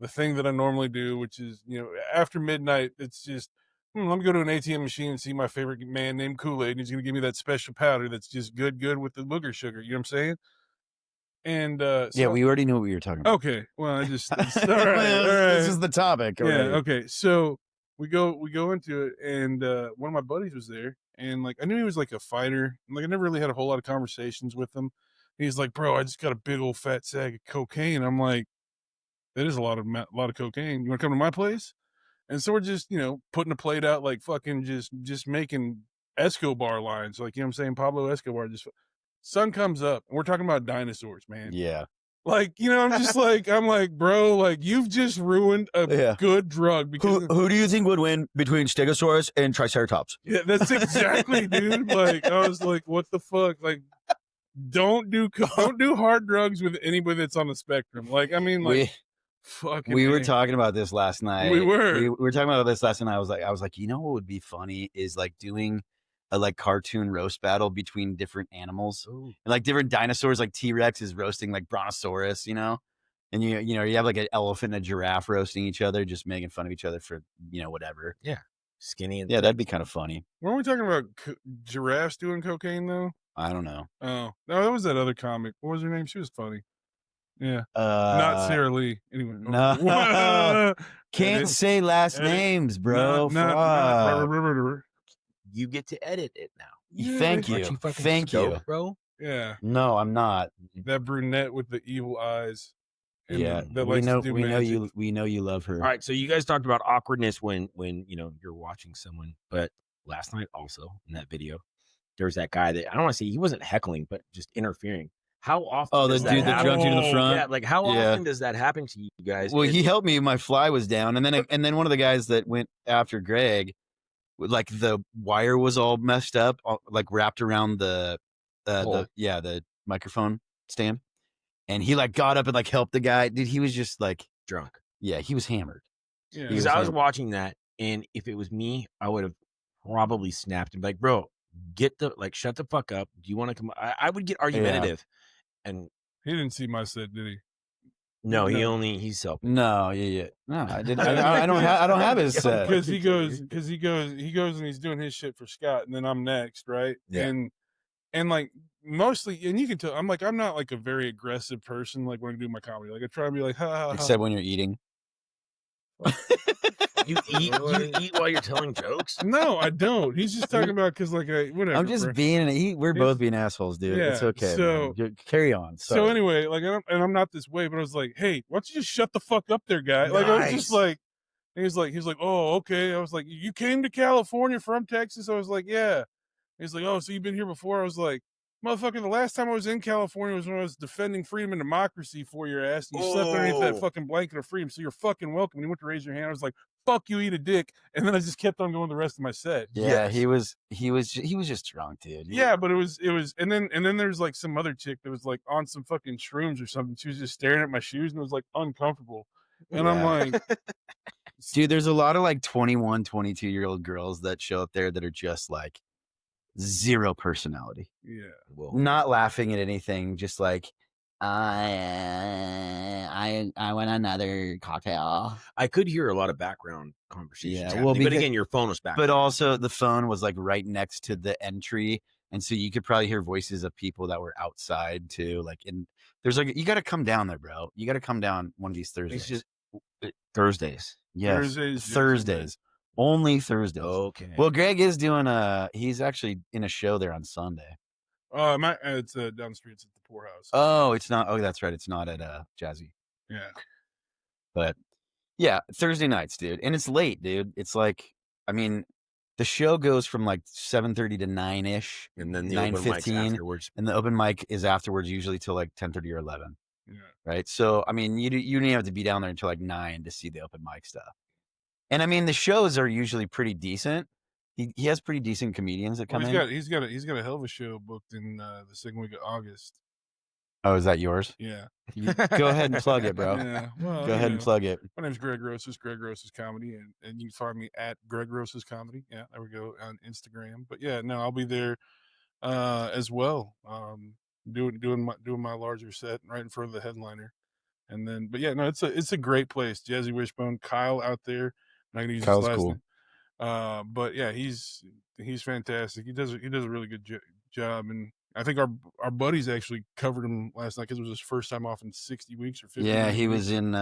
thing that I normally do, which is, you know, after midnight, it's just let me go to an ATM machine and see my favorite man named Kool-Aid, and he's gonna give me that special powder that's just good with the booger sugar. You know what I'm saying? And so, we already knew what we were talking about. Okay, well, I just all right. This is the topic. Already. Yeah. Okay. So we go into it, and one of my buddies was there, and like I knew he was like a fighter. Like I never really had a whole lot of conversations with him. He's like, bro, I just got a big old fat sack of cocaine. I'm like, that is a lot of cocaine. You want to come to my place? And so we're just, you know, putting a plate out, like fucking just making Escobar lines, like, you know what I'm saying, Pablo Escobar. Just sun comes up, and we're talking about dinosaurs, man. Yeah. Like, you know, I'm like, bro, like you've just ruined a good drug. Because who do you think would win between Stegosaurus and Triceratops? Yeah, that's exactly, dude. Like, I was like, what the fuck? Like, don't do hard drugs with anybody that's on the spectrum. Like, I mean, like, we were talking about this last night. We were talking about this last night. I was like, you know what would be funny is like doing a like cartoon roast battle between different animals. Ooh. And like different dinosaurs, like T-Rex is roasting like Brontosaurus, you know, and you know you have like an elephant and a giraffe roasting each other, just making fun of each other for, you know, whatever. Yeah, skinny. And that'd be kind of funny. Weren't we talking about giraffes doing cocaine though? I don't know. Oh no, that was that other comic. What was her name? She was funny. Yeah, not Sarah Lee. Anyway, no, can't say last names, bro. You get to edit it now. Yeah, thank you, bro. Yeah. No, I'm not. That brunette with the evil eyes And Yeah, that likes to do magic. we know you love her. All right, so you guys talked about awkwardness when you're watching someone, but last night also in that video, there's that guy that I don't want to say he wasn't heckling, but just interfering. How often The does that dude that happen? drugged you to the front? Yeah, like how Yeah. often does that happen to you guys? Well, he helped me. My fly was down, and then one of the guys that went after Greg, like the wire was all messed up, like wrapped around the microphone stand, and he like got up and like helped the guy. Dude, he was just like drunk. Yeah, he was hammered. Yeah. Because I was watching that, and if it was me, I would have probably snapped and be like, "Bro, shut the fuck up. Do you want to come?" I would get argumentative, and he didn't see my set, did he? No, he's selfish. No, no, I didn't. I don't have his set because he goes and he's doing his shit for Scott, and then I'm next, right? Yeah. And like mostly, and you can tell I'm not like a very aggressive person. Like when I do my comedy, like I try to be like, ha ha ha. Except when you're eating. You eat while you're telling jokes? No, I don't. He's just talking about because like whatever. I'm just we're both being assholes, dude. Yeah, it's okay. So carry on. So anyway, like I'm not this way, but I was like, hey, why don't you just shut the fuck up there, guy? Nice. Like I was just like, he's like, oh, okay. I was like, you came to California from Texas? I was like, yeah. He's like, oh, so you've been here before? I was like, motherfucker, the last time I was in California was when I was defending freedom and democracy for your ass, and you slept underneath that fucking blanket of freedom, so you're fucking welcome. And he went to raise your hand. I was like, fuck you, eat a dick. And then I just kept on going the rest of my set. Yeah, he was just drunk, dude. Yeah, but it was and then there's like some other chick that was like on some fucking shrooms or something. She was just staring at my shoes and it was like uncomfortable. And I'm like, dude, there's a lot of like 21, 22-year-old girls that show up there that are just like zero personality. Yeah. Well, not laughing at anything, just like I want another cocktail. I could hear a lot of background conversations. Yeah, well, but again, your phone was back. But also the phone was like right next to the entry, and so you could probably hear voices of people that were outside too. Like, there's like you got to come down there, bro. You got to come down one of these Thursdays. Thursdays. Yes, Thursdays. Only Thursdays. Okay. Well, Greg is doing he's actually in a show there on Sunday. It's down the street. It's at the Poorhouse. Oh, it's not. Oh, that's right. It's not at Jazzy. Yeah. But yeah, Thursday nights, dude. And it's late, dude. It's like, I mean, the show goes from like 7:30 to 9-ish. And then the open mic's afterwards. And the open mic is afterwards, usually till like 10:30 or 11. Yeah. Right. So, I mean, you don't even have to be down there until like 9 to see the open mic stuff. And I mean, the shows are usually pretty decent. He has pretty decent comedians that come in. He's got a hell of a show booked in the second week of August. Oh, is that yours? Yeah. Go ahead and plug it, bro. Yeah. Well, go ahead and plug it. My name's Greg Rosas, Greg Rosas Comedy, and you can find me at Greg Rosas Comedy. Yeah, there we go, on Instagram. But yeah, no, I'll be there as well. Doing my larger set right in front of the headliner. And then, but yeah, no, it's a great place. Jazzy Wishbone, Kyle out there. I'm not gonna use Kyle's his last cool. name. But yeah, he's fantastic. He does a really good job, and I think our buddies actually covered him last night because it was his first time off in 60 weeks or 50. Yeah, he was in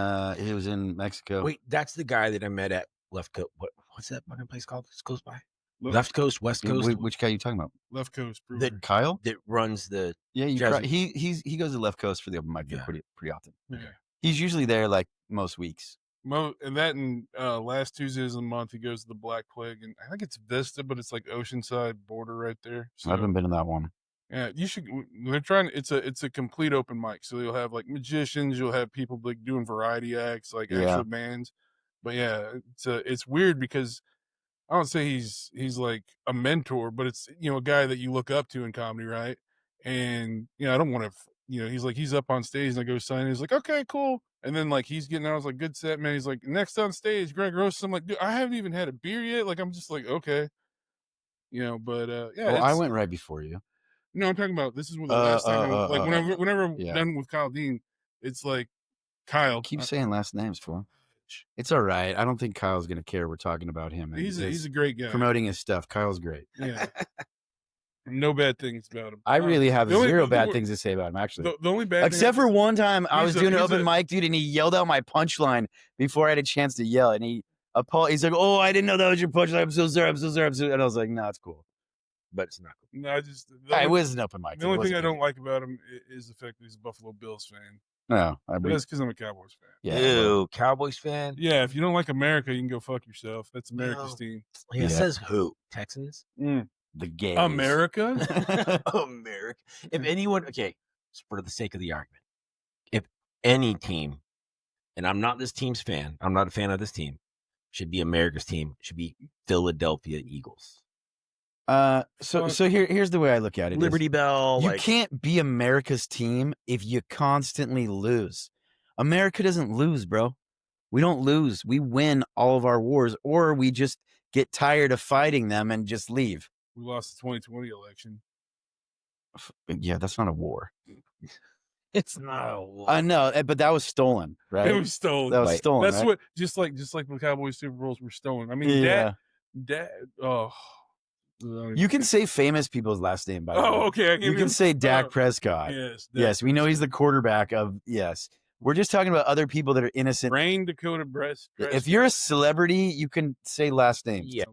Mexico. Wait, that's the guy that I met at Left Coast. What's that fucking place called? It's close by. Left Coast, West Coast. Which guy are you talking about? Left Coast Brewery. That Kyle that runs the. Yeah, he goes to Left Coast for the open mic pretty often. Yeah. He's usually there like most weeks. And last Tuesdays of the month he goes to the Black Plague, and I think it's Vista, but it's like Oceanside border right there. So, I haven't been in that one. Yeah, you should. They're trying. It's a complete open mic, so you'll have like magicians, you'll have people like doing variety acts, like actual bands. But yeah, it's weird because I don't say he's like a mentor, but it's a guy that you look up to in comedy, right? And I don't want to. He's up on stage and I go sign. He's like, okay, cool. And then like he's getting out. I was like, good set, man. He's like, next on stage, Greg Rosas. I'm like, dude, I haven't even had a beer yet. Like I'm just like, okay, But yeah, well, I went right before you. No, I'm talking about this is the last time. Whenever I'm done with Kyle Dean, it's like Kyle. Keep saying last names, fool. It's all right. I don't think Kyle's gonna care. We're talking about him. He's a great guy. Promoting his stuff. Kyle's great. Yeah. No bad things about him. I really have zero bad things to say about him, actually. The only bad except for one time I was doing an open mic, dude, and he yelled out my punchline before I had a chance to yell. And he's like, oh, I didn't know that was your punchline. I'm so sorry. And I was like, no, it's cool. But it's not cool. No, it was an open mic. The only thing I don't like about him is the fact that he's a Buffalo Bills fan. No, That's because I'm a Cowboys fan. Yeah, Ew, Cowboys fan? Yeah, if you don't like America, you can go fuck yourself. That's America's team. Yeah, it says who? Texans? the gays. America? America. If anyone, okay, for the sake of the argument, if any team, and I'm not this team's fan, I'm not a fan of this team, should be America's team, should be Philadelphia Eagles. So here's the way I look at it. Liberty Bell. You can't be America's team if you constantly lose. America doesn't lose, bro. We don't lose. We win all of our wars, or we just get tired of fighting them and just leave. We lost the 2020 election. Yeah, that's not a war. It's not a war. I know, but that was stolen, right? It was stolen. That was stolen. That's right? what just like the Cowboys Super Bowls were stolen. I mean, you can say famous people's last name by the way. Okay. You can say Dak Prescott. Yes, we know he's the quarterback of yes. We're just talking about other people that are innocent. Rain Dakota Breast. If you're a celebrity, you can say last names. Yeah.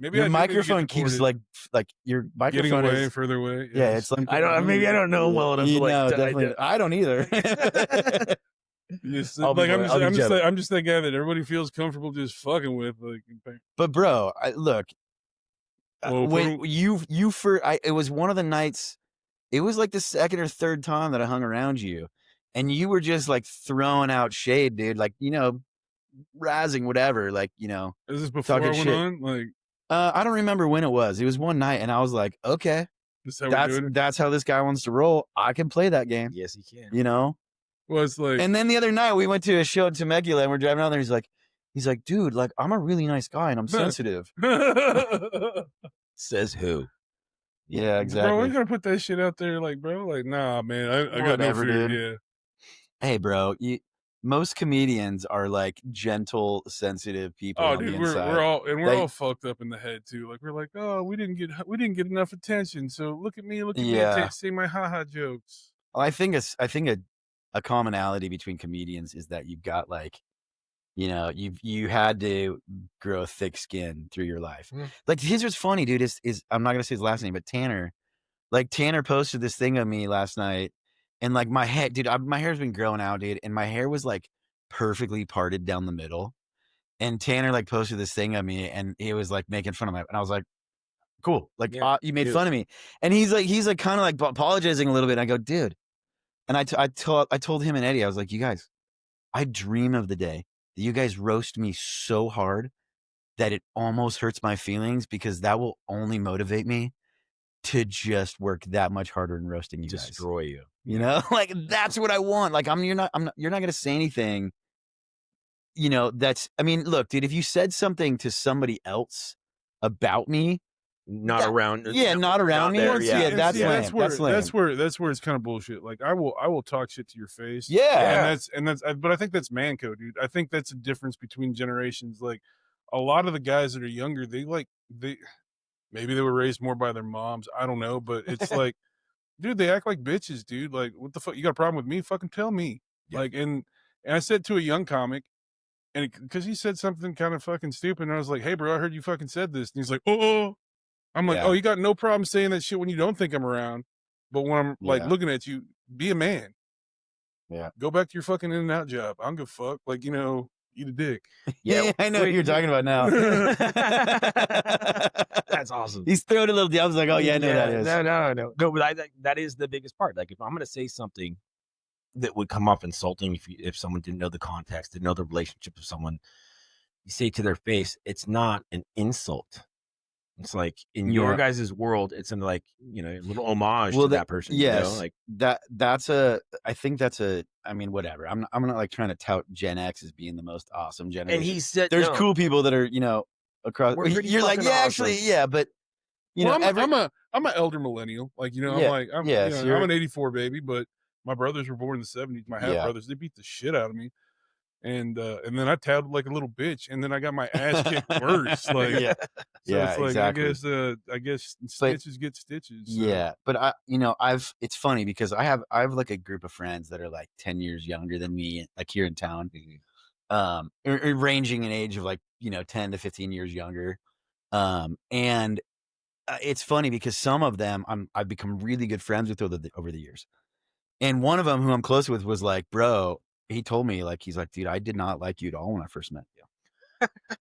Maybe your microphone keeps like your microphone getting away is further away. Yeah, it's like I don't know well enough to like. Definitely. I don't either. Yes, like I'm just that guy that everybody feels comfortable just fucking with. Like, but bro, look, when it was one of the nights. It was like the second or third time that I hung around you, and you were just like throwing out shade, dude. Like razzing whatever. Like is this before I went shit. on? Like, I don't remember when it was. It was one night, and I was like, okay, that's how this guy wants to roll. I can play that game. Yes, he can. Well, it's like, and then the other night we went to a show in Temecula, and we're driving out there. He's like, dude, like I'm a really nice guy, and I'm sensitive. Says who? Yeah, exactly. Bro, we're gonna put that shit out there, like, bro, like, nah, man, I got no fear. Yeah. Hey, bro, most comedians are like gentle, sensitive people. Oh, dude, we're all fucked up in the head too. Like, we're like, oh, we didn't get enough attention, so look at me, say my haha jokes. Well, I think a commonality between comedians is that you've got like, you had to grow thick skin through your life. Like, here's what's funny, dude, is I'm not gonna say his last name, but Tanner posted this thing of me last night, and like my head, dude, my hair's been growing out, dude, and my hair was like perfectly parted down the middle, and Tanner like posted this thing of me, and he was like making fun of me, and I was like, cool, like you made fun of me, and he's like kind of like apologizing a little bit, and I go, dude, and I told him and Eddie, I was like, you guys, I dream of the day that you guys roast me so hard that it almost hurts my feelings, because that will only motivate me to just work that much harder in roasting you guys. Destroy you. Like that's what I want. Like you're not going to say anything, I mean, look, dude, if you said something to somebody else about me, not around me. That's where it's kind of bullshit. Like I will talk shit to your face. Yeah. But I think that's man code, dude. I think that's a difference between generations. Like a lot of the guys that are younger, maybe they were raised more by their moms. I don't know, but it's like, dude, they act like bitches, dude. Like, what the fuck? You got a problem with me? Fucking tell me. Yeah. Like, and I said to a young comic, and because he said something kind of fucking stupid, and I was like, hey, bro, I heard you fucking said this. And he's like, oh. I'm like, oh, you got no problem saying that shit when you don't think I'm around. But when I'm like looking at you, be a man. Yeah. Go back to your fucking In-N-Out job. I don't give a fuck. Like, eat a dick. Yeah, I know what you're talking about now. That's awesome. He's throwing a little. I was like, oh yeah, I know that is. No. But that is the biggest part. Like, if I'm gonna say something that would come off insulting, if someone didn't know the context, didn't know the relationship of someone, you say to their face, it's not an insult. It's like in your guys' world, it's like, a little homage to that person. Yes, like I think that's I mean, whatever. I'm not like trying to tout Gen X as being the most awesome generation. And he said, there's cool people that are, across. You're like, yeah, awesome. Actually, yeah, but I'm an elder millennial. Like, I'm an 84 baby, but my brothers were born in the 70s. My half brothers, they beat the shit out of me. And then I touted like a little bitch, and then I got my ass kicked worse. Like, it's like, exactly. I guess stitches get stitches. So. Yeah, but it's funny because I have like a group of friends that are like 10 years younger than me, like here in town, ranging in age of like 10 to 15 years younger, and it's funny because some of them I've become really good friends with over the years. And one of them, who I'm close with, was like, bro, he told me, like, he's like, dude, I did not like you at all when I first met you.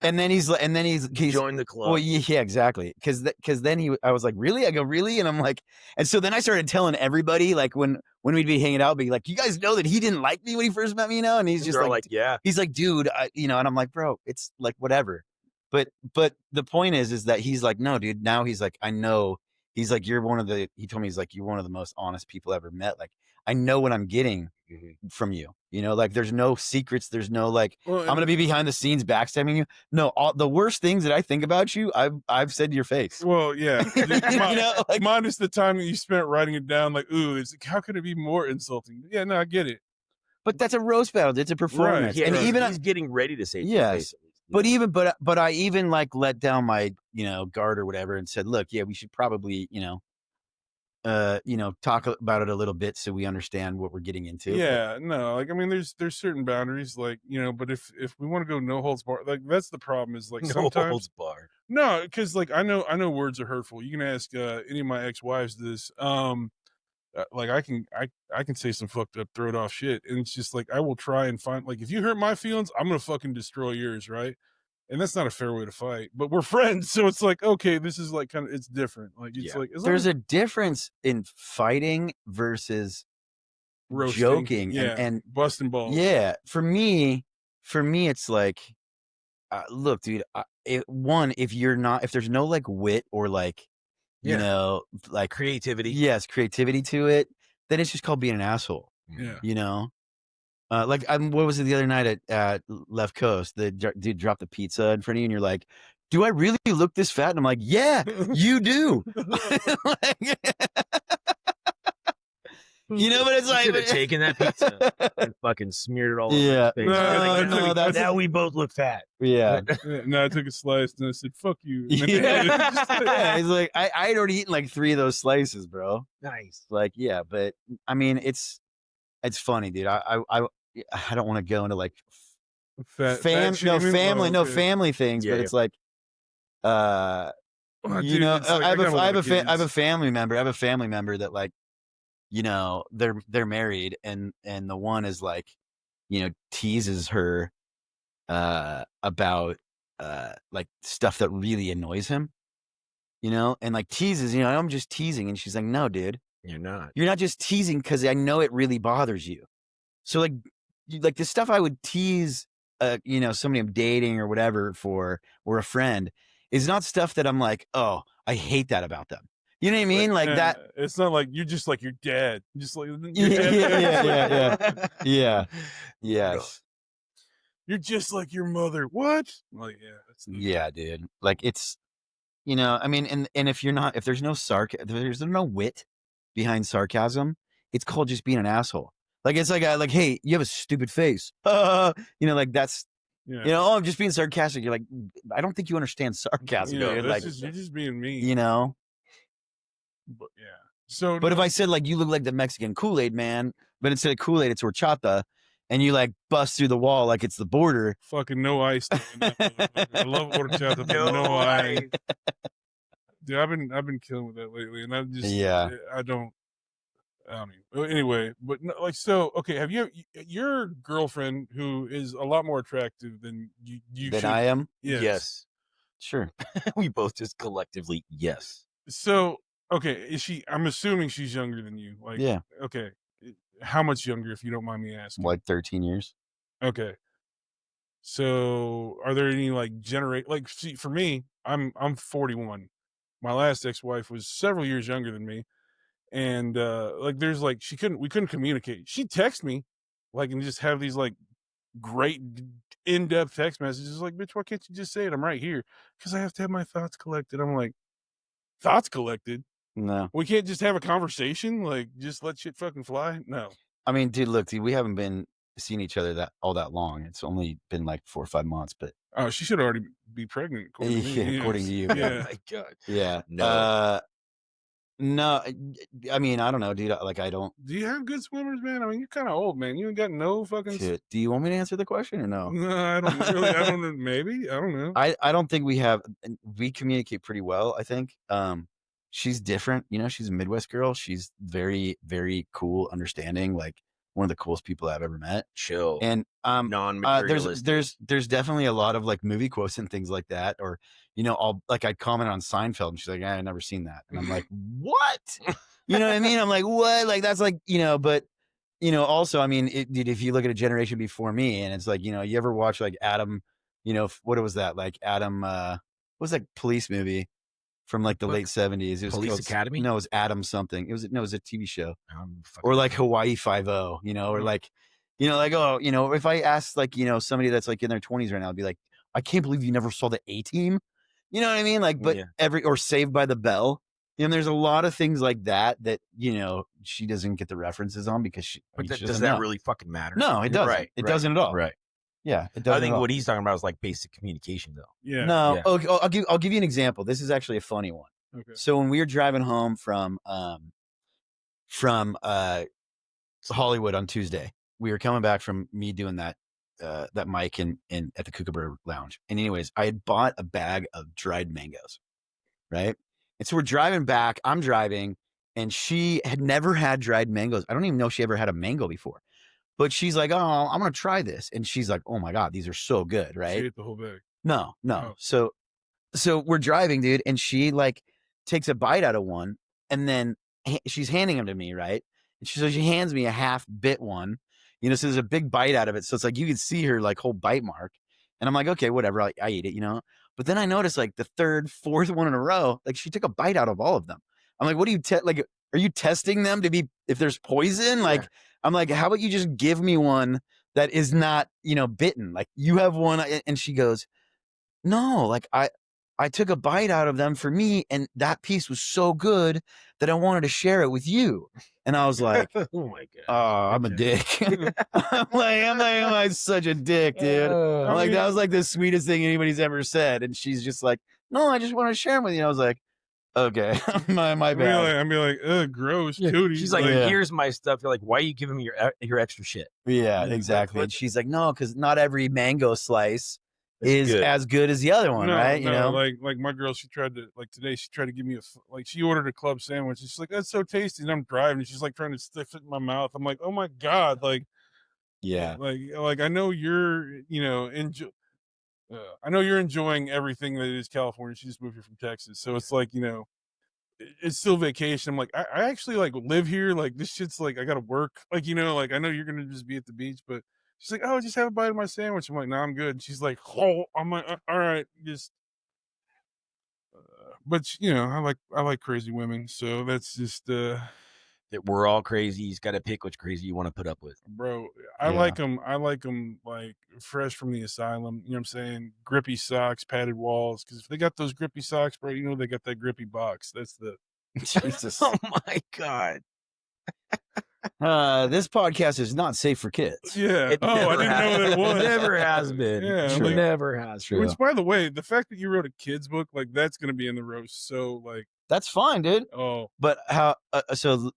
And then he's join the club. Well, yeah, exactly. Because then I was like, really? I go, really? And I'm like, and so then I started telling everybody, like, when we'd be hanging out, be like, you guys know that he didn't like me when he first met me, And he's just like, yeah. He's like, dude, and I'm like, bro, it's like whatever. But the point is that he's like, no, dude. Now he's like, I know. He's like, he told me, he's like, you're one of the most honest people I ever met. Like, I know what I'm getting from you. Like, there's no secrets. There's no like, I'm gonna be behind the scenes backstabbing you. No, all the worst things that I think about you, I've said to your face. Well, yeah, minus the time that you spent writing it down. Like, ooh, how could it be more insulting? Yeah, no, I get it. But that's a roast battle. It's a performance, right. And even he's getting ready to say, yes. But I even like let down my guard or whatever and said, look, yeah, we should probably talk about it a little bit so we understand what we're getting into. Yeah, no, like, I mean, there's certain boundaries, like, but if we want to go no holds barred, like, that's the problem is like sometimes no holds barred. No, because like I know words are hurtful. You can ask any of my ex-wives this. Like I can say some fucked up, throw it off shit, and it's just like I will try and find, like, if you hurt my feelings, I'm gonna fucking destroy yours, right? And that's not a fair way to fight, but we're friends, so it's like, okay, this is like kind of, it's different. Like, it's like there's a difference in fighting versus roasting, joking, and busting balls. Yeah, for me, it's like, look, dude. If there's no like wit or like, like creativity, creativity to it, then it's just called being an asshole. Yeah. Like, what was it the other night at Left Coast? The dude dropped the pizza in front of you, and you're like, "Do I really look this fat?" And I'm like, "Yeah, you do." But it's like, should have taken that pizza and fucking smeared it all over his face. Now we both look fat. Yeah. No, I took a slice and I said, "Fuck you." Yeah, he's like, I had already eaten like 3 of those slices, bro. Nice. Like, yeah, but I mean, it's funny, dude. I don't want to go into like family things, but it's like, I have a family member. I have a family member that, like, they're married, and the one is like, teases her about like stuff that really annoys him, and like teases, I'm just teasing, and she's like, no, dude, you're not just teasing because I know it really bothers you. So like the stuff I would tease, somebody I'm dating or whatever for, or a friend, is not stuff that I'm like, oh, I hate that about them. You know what I mean? Like that. It's not like you're just like your dad. Just like yeah. Yes. You're just like your mother. What? Like, yeah, dude. Like, it's, I mean, and if there's no wit behind sarcasm, it's called just being an asshole. Like, it's like, hey, you have a stupid face. Like, that's, oh, I'm just being sarcastic. You're like, I don't think you understand sarcasm. You're like, you're just being mean. But yeah. So, but if I said, like, you look like the Mexican Kool-Aid man, but instead of Kool-Aid, it's horchata, and you like bust through the wall like it's the border. Fucking no ice. I love horchata, but no ice. Dude, I've been killing with that lately, and I'm just I don't mean, anyway, but no, like, so okay, have you your girlfriend, who is a lot more attractive than you than I am? Yes. Sure. We both just collectively yes. So okay, I'm assuming she's younger than you. Like, yeah. Okay. How much younger, if you don't mind me asking? Like 13 years. Okay. So are there any like see, for me, I'm 41. My last ex-wife was several years younger than me. And like, there's like, we couldn't communicate. She'd text me, like, and just have these like great in-depth text messages, like, bitch, why can't you just say it? I'm right here. Because I have to have my thoughts collected. I'm like, thoughts collected? No. We can't just have a conversation? Like, just let shit fucking fly? No. I mean, dude, look, we haven't been seeing each other all that long. It's only been like 4 or 5 months, but oh, she should already be pregnant, according to me. According to you. Yeah. Oh my God. Yeah. No, I mean, I don't know, dude. Like, I don't. Do you have good swimmers, man? I mean, you're kind of old, man. You ain't got no fucking. Shit. Do you want me to answer the question or no? No, I don't really. I don't know. Maybe. I don't know. I don't think we communicate pretty well, I think. she's different. You know, she's a Midwest girl. She's very, very cool, understanding, like one of the coolest people I've ever met. Chill. And Non-materialistic. there's definitely a lot of like movie quotes and things like that. Or, you know, I'd comment on Seinfeld and she's like, I've never seen that. And I'm like, what? You know what I mean? I'm like, what? Like, that's like, you know, but, you know, also, I mean, dude, if you look at a generation before me and it's like, you know, you ever watch like Adam, you know, what was that? Like Adam, what was that police movie from like the late 70s? It was Police Academy? No, it was Adam something. It was a TV show. Or like Hawaii Five-0, you know, or like, you know, like, oh, you know, if I asked like, you know, somebody that's like in their 20s right now, I'd be like, I can't believe you never saw the A-Team. You know what I mean? Like, but or Saved by the Bell. You know, there's a lot of things like that, you know, she doesn't get the references on because she does that really fucking matter? No, it doesn't. Right, it doesn't at all. Right. Yeah, it doesn't. I think what he's talking about is like basic communication, though. Yeah. No, yeah. Okay, I'll give you an example. This is actually a funny one. Okay. So when we were driving home from Hollywood on Tuesday, we were coming back from me doing that mic in at the Kookaburra Lounge. And anyways, I had bought a bag of dried mangoes, right? And so we're driving back. I'm driving, and she had never had dried mangoes. I don't even know if she ever had a mango before. But she's like, oh, I'm going to try this. And she's like, oh my God, these are so good, right? She ate the whole bag. No. Oh. So we're driving, dude, and she like takes a bite out of one, and then she's handing them to me, right? And she hands me a half bit one, you know, so there's a big bite out of it. So it's like you can see her like whole bite mark. And I'm like, okay, whatever, I eat it, you know? But then I noticed like the third, fourth one in a row, like she took a bite out of all of them. I'm like, what do you like? Are you testing them to be if there's poison? Like, I'm like, how about you just give me one that is not, you know, bitten? Like you have one. And she goes, no, like I took a bite out of them for me, and that piece was so good that I wanted to share it with you. And I was like, oh my God. Oh, I'm a dick. I'm like, such a dick, dude. I'm like, that was like the sweetest thing anybody's ever said. And she's just like, no, I just want to share them with you. And I was like, okay, my bad. I'd be like, ugh, gross, cooties. She's like, here's my stuff. You're like, why are you giving me your extra shit? Yeah, exactly. And she's like, no, because not every mango slice is as good as the other one, right? You know, like my girl, she tried to today. She tried to give me she ordered a club sandwich. She's like, that's so tasty. And I'm driving. She's like trying to stick it in my mouth. I'm like, oh my God, like, yeah, like I know you're, you know, I know you're enjoying everything that is California. She just moved here from Texas, so it's like, you know, it's still vacation. I'm like, I actually like live here. Like this shit's like I gotta work. Like, you know, like I know you're gonna just be at the beach, but she's like, oh, just have a bite of my sandwich. I'm like, no, I'm good. And she's like, oh, I'm like, all right, just. But you know, I like crazy women, so that's just. That we're all crazy. He's got to pick which crazy you want to put up with, bro. I like them like fresh from the asylum. You know what I'm saying? Grippy socks, padded walls. Because if they got those grippy socks, bro, you know they got that grippy box. That's the. Jesus. Oh my God. This podcast is not safe for kids. Yeah. I didn't know that it was. It never has been. Yeah. It never has. True. Which, by the way, the fact that you wrote a kid's book, like that's going to be in the roast. So, like, that's fine, dude. Oh, but how? So,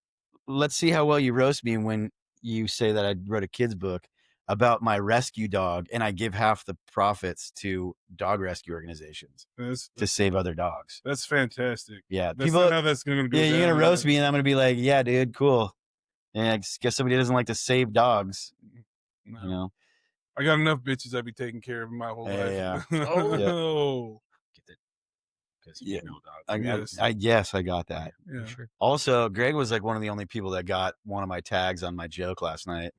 let's see how well you roast me when you say that I wrote a kid's book about my rescue dog, and I give half the profits to dog rescue organizations to save other dogs. That's fantastic. Yeah, that's not how that's going to go. Yeah, you're going to roast me, and I'm going to be like, yeah, dude, cool. And I guess somebody doesn't like to save dogs. No. You know, I got enough bitches I'd be taking care of my whole life. Yeah. Oh, get that. Because you know, dog. Yes, I got that. Yeah. Sure. Also, Greg was like one of the only people that got one of my tags on my joke last night.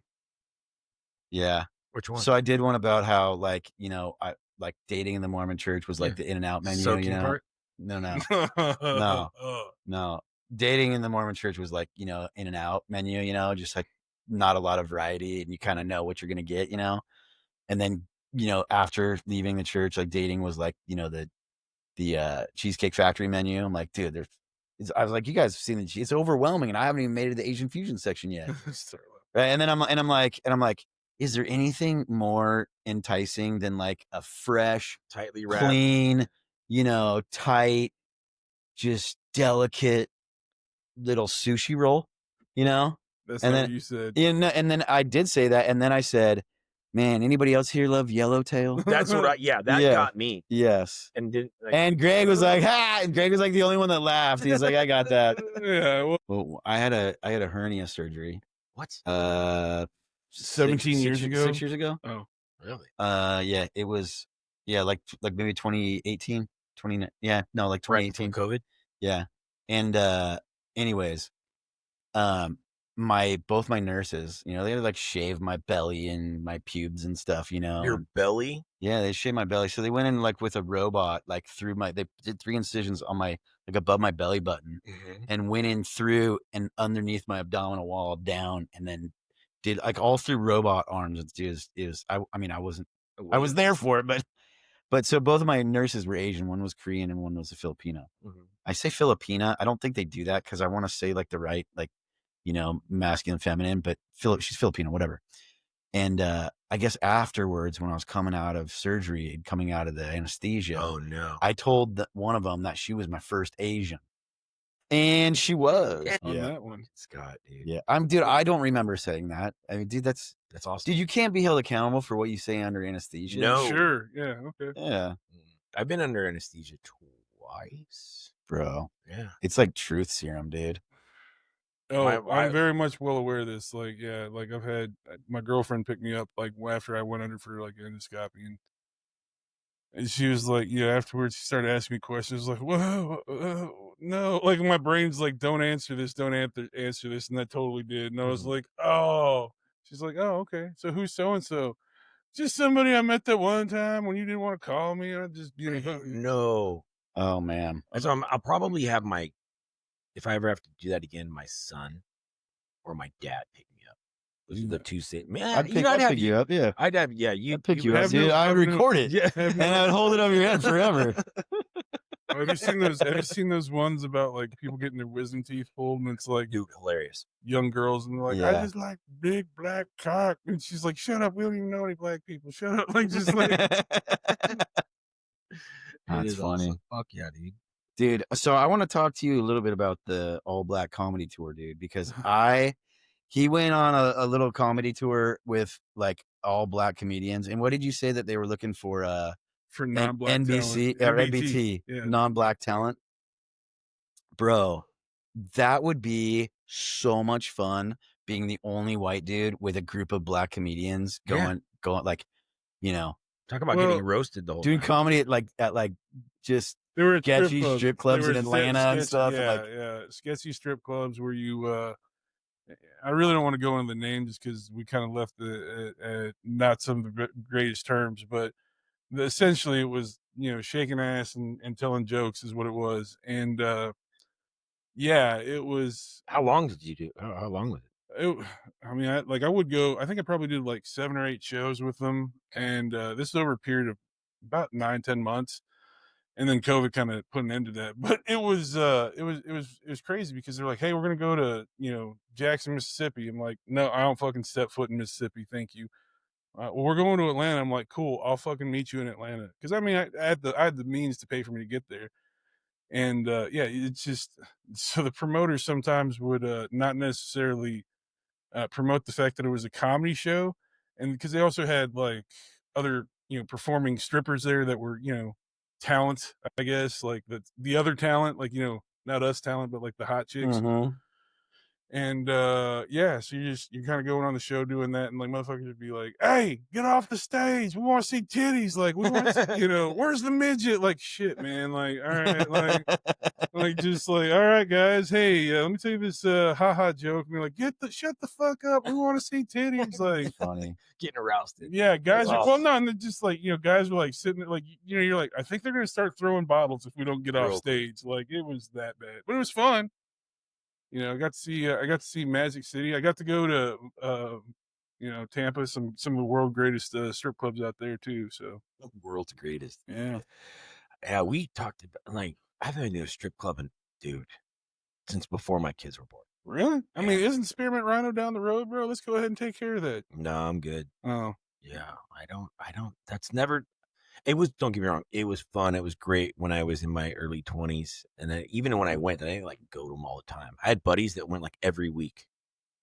Yeah. Which one? So I did one about how, like, you know, I like dating in the Mormon church was like the In-N-Out menu. Soaking you know, part? No. Dating in the Mormon church was like, you know, In-N-Out menu. You know, just like not a lot of variety, and you kind of know what you're gonna get. You know, and then you know after leaving the church, like dating was like, you know, the Cheesecake Factory menu. I'm like, dude, I was like, you guys have seen it's overwhelming, and I haven't even made it to the Asian fusion section yet. Right? And then I'm like, is there anything more enticing than like a fresh, tightly wrapped, clean, you know, tight, just delicate little sushi roll, you know? That's and not then, what you said. And then I did say that, and then I said, Man, anybody else here love Yellowtail? That's what that Yeah. got me. Yes. And didn't And Greg was like, "Ha!" And Greg was like the only one that laughed. He's like, "I got that." Yeah. Well, I had a hernia surgery. What? 17 years ago? 6 years ago. Oh, Really? Yeah, it was, yeah, like maybe 2018, 20, yeah, no, like Right before 2018. COVID? Yeah. And anyways, both my nurses, they had to like shave my belly and my pubes and stuff, Your and belly? yeah, they shaved my belly. So they went in like with a robot, like they did 3 incisions on my, like above my belly button, and went in through and underneath my abdominal wall down, and then did like all through robot arms. I mean, I wasn't, I was there for it, but so both of my nurses were Asian. One was Korean and one was a Filipino. I say Filipina. I don't think they do that because I want to say like the right, like, masculine, feminine, but she's Filipino, whatever. And I guess afterwards, when I was coming out of surgery, coming out of the anesthesia, Oh no! I told one of them that she was my first Asian, and she was. on that one, Scott, dude. Yeah, dude. I don't remember saying that. I mean, dude, that's awesome. Dude, you can't be held accountable for what you say under anesthesia. No. Sure. Yeah. Okay. Yeah. I've been under anesthesia twice, Bro. Yeah. It's like truth serum, dude. Oh, I'm very much well aware of this. Like, yeah, like I've had my girlfriend pick me up like after I went under for like endoscopy, and she was like, afterwards she started asking me questions like, whoa, no, like my brain's like, don't answer this, answer this, and that totally did, and I was like, oh, she's like, oh, okay, so who's so and so? Just somebody I met that one time when you didn't want to call me. I just no. Oh man. So I'll probably have if I ever have to do that again, my son or my dad pick me up. Those are the two same. Man, I'd pick you up. Yeah. I'd have. Yeah, I'd pick you up, have dude. I would record it. Yeah. And I would hold it over your head forever. Have you seen those? Have you seen those ones about like people getting their wisdom teeth pulled, and it's like, dude, hilarious. Young girls, and they're like, I just like big black cock, and she's like, shut up, we don't even know any black people. Shut up, like just like. That's funny. Awesome. Fuck yeah, dude. Dude, so I want to talk to you a little bit about the all black comedy tour, dude, because he went on a little comedy tour with like all black comedians. And what did you say that they were looking for? For non-black NBC talent. or NBT, non-black talent. Bro, that would be so much fun being the only white dude with a group of black comedians going like, talk about getting roasted the whole doing time. comedy at just they were sketchy strip clubs in Atlanta and stuff. Yeah, sketchy strip clubs where you I really don't want to go into the name just because we kind of left not some of the greatest terms, but essentially it was, shaking ass and telling jokes is what it was. And yeah, it was. How long did you do? How long was it? I mean, I would go, I think I probably did like 7 or 8 shows with them. And this is over a period of about 9-10 months. And then COVID kind of put an end to that. But it was crazy because they're like, hey, we're going to go to, Jackson, Mississippi. I'm like, no, I don't fucking step foot in Mississippi. Thank you. Well, we're going to Atlanta. I'm like, cool. I'll fucking meet you in Atlanta. Cause I mean, I had the means to pay for me to get there. And yeah, it's just, so the promoters sometimes would not necessarily promote the fact that it was a comedy show. And because they also had like other, performing strippers there that were, talent, I guess, like the other talent, like, not us talent, but like the hot chicks. And yeah, so you're kind of going on the show doing that, and like motherfuckers would be like, hey, get off the stage, we want to see titties, like we want to, where's the midget, like shit, man, like all right, like just like, all right guys, hey, let me tell you this haha joke, and you're like, shut the fuck up, we want to see titties, like funny. Getting aroused. Yeah, guys are, well, no, and they're just like, guys were like sitting there, like, you're like, I think they're gonna start throwing bottles if we don't get off stage. Like it was that bad, but it was fun. I got to see Magic City. I got to go to Tampa, some of the world's greatest strip clubs out there too. So the world's greatest. Yeah, we talked about, like, I haven't been to a strip club since before my kids were born. Really? I mean, isn't Spearmint Rhino down the road, bro? Let's go ahead and take care of that. No, I'm good. Oh yeah, I don't. That's never. It was, don't get me wrong, it was fun. It was great when I was in my early 20s. And then even when I went, I didn't like go to them all the time. I had buddies that went like every week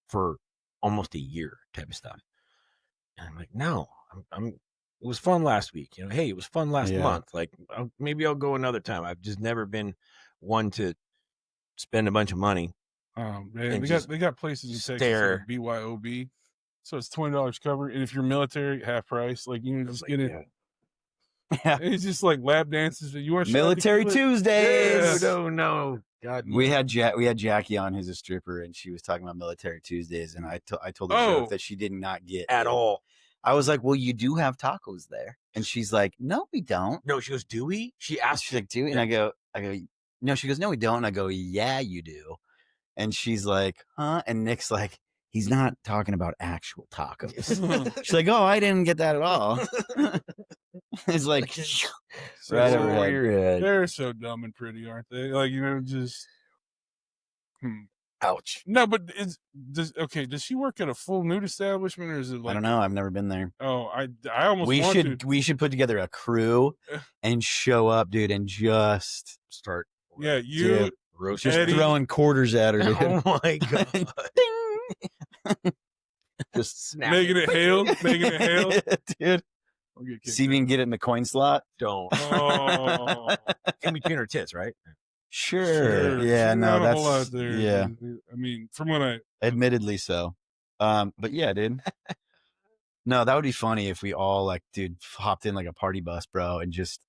for almost a year type of stuff. And I'm like, no, it was fun last week. Hey, it was fun last month. Like, maybe I'll go another time. I've just never been one to spend a bunch of money. Man, they got places in Texas that are BYOB, so it's $20 cover, and if you're military, half price. Like you just get it. Yeah. It's just like lap dances. You want Military Tuesdays? No. God, we had Jackie on, who's a stripper, and she was talking about Military Tuesdays, and I told her joke that she did not get at all. I was like, well, you do have tacos there. And she's like, no, we don't. No, she goes, do we? She asked. She's like, do we? And I go, no, she goes, no, we don't. And I go, yeah, you do. And she's like, huh? And Nick's like, he's not talking about actual tacos. She's like, oh, I didn't get that at all. It's like, right over your head. They're so dumb and pretty, aren't they? Like, just. Ouch. No, but does she work at a full nude establishment, or is it like? I don't know. I've never been there. Oh, I almost we should put together a crew and show up, dude, and just start. Yeah, you just Eddie. Throwing quarters at her. Dude. Oh my god! Just making it hail, dude. See if you can get it in the coin slot. Don't. Oh. In between her tits, right? Sure. Yeah, no, that's a whole lot there. Yeah. I mean, from what I admittedly so. But yeah, dude. No, that would be funny if we all like, dude, hopped in like a party bus, bro, and just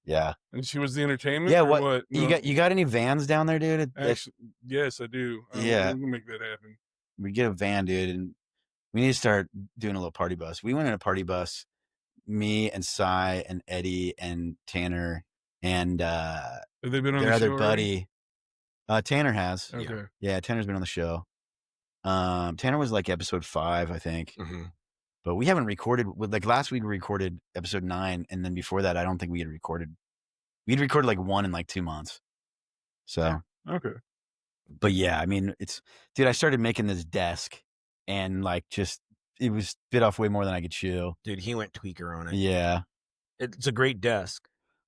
And she was the entertainment. Yeah, what? No. You got any vans down there, dude? Actually, yes, I do. Yeah, we can make that happen. We get a van, dude, and we need to start doing a little party bus. We went in a party bus, me and Cy and Eddie and Tanner and have they been on their the other show buddy. Tanner has. Okay. Yeah, Tanner's been on the show. Tanner was like episode 5, I think. Mm-hmm. But we haven't recorded. Like last week, we recorded episode 9, and then before that, I don't think we had recorded. We'd recorded like 1 in like 2 months. So okay. But yeah, I mean, dude, I started making this desk, and like it was bit off way more than I could chew. Dude, he went tweaker on it. Yeah, it's a great desk.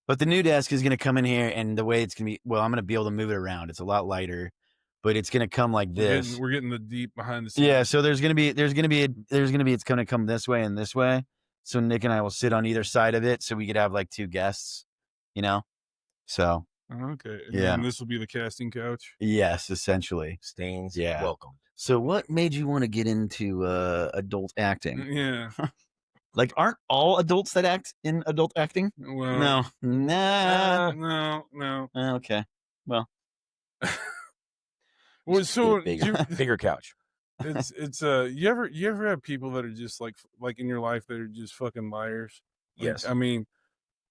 But the new desk is going to come in here, and the way it's going to be, well, I'm going to be able to move it around. It's a lot lighter, but it's going to come like this. We're getting the deep behind the scenes. Yeah, so it's going to come this way and this way. So Nick and I will sit on either side of it, so we could have like 2 guests, So. Okay. And this will be the casting couch. Yes, essentially. Stains. Yeah. Welcome. So, what made you want to get into adult acting? Yeah. Like, aren't all adults that act in adult acting? Well, no. Okay. Well. So bigger couch. It's you ever have people that are just like in your life that are just fucking liars? Yes. I mean,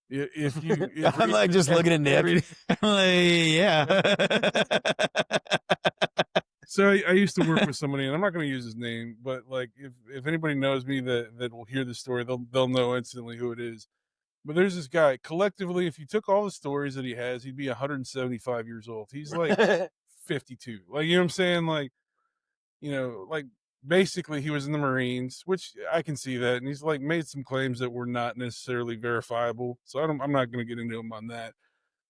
if I'm like just looking at Nick. Yeah. So I used to work with somebody, and I'm not going to use his name, but like if anybody knows me that will hear the story, they'll know instantly who it is. But there's this guy. Collectively, if you took all the stories that he has, he'd be 175 years old. He's like 52. Like, you know what I'm saying? Like, like basically he was in the Marines, which I can see that, and he's like made some claims that were not necessarily verifiable. So I'm not going to get into him on that.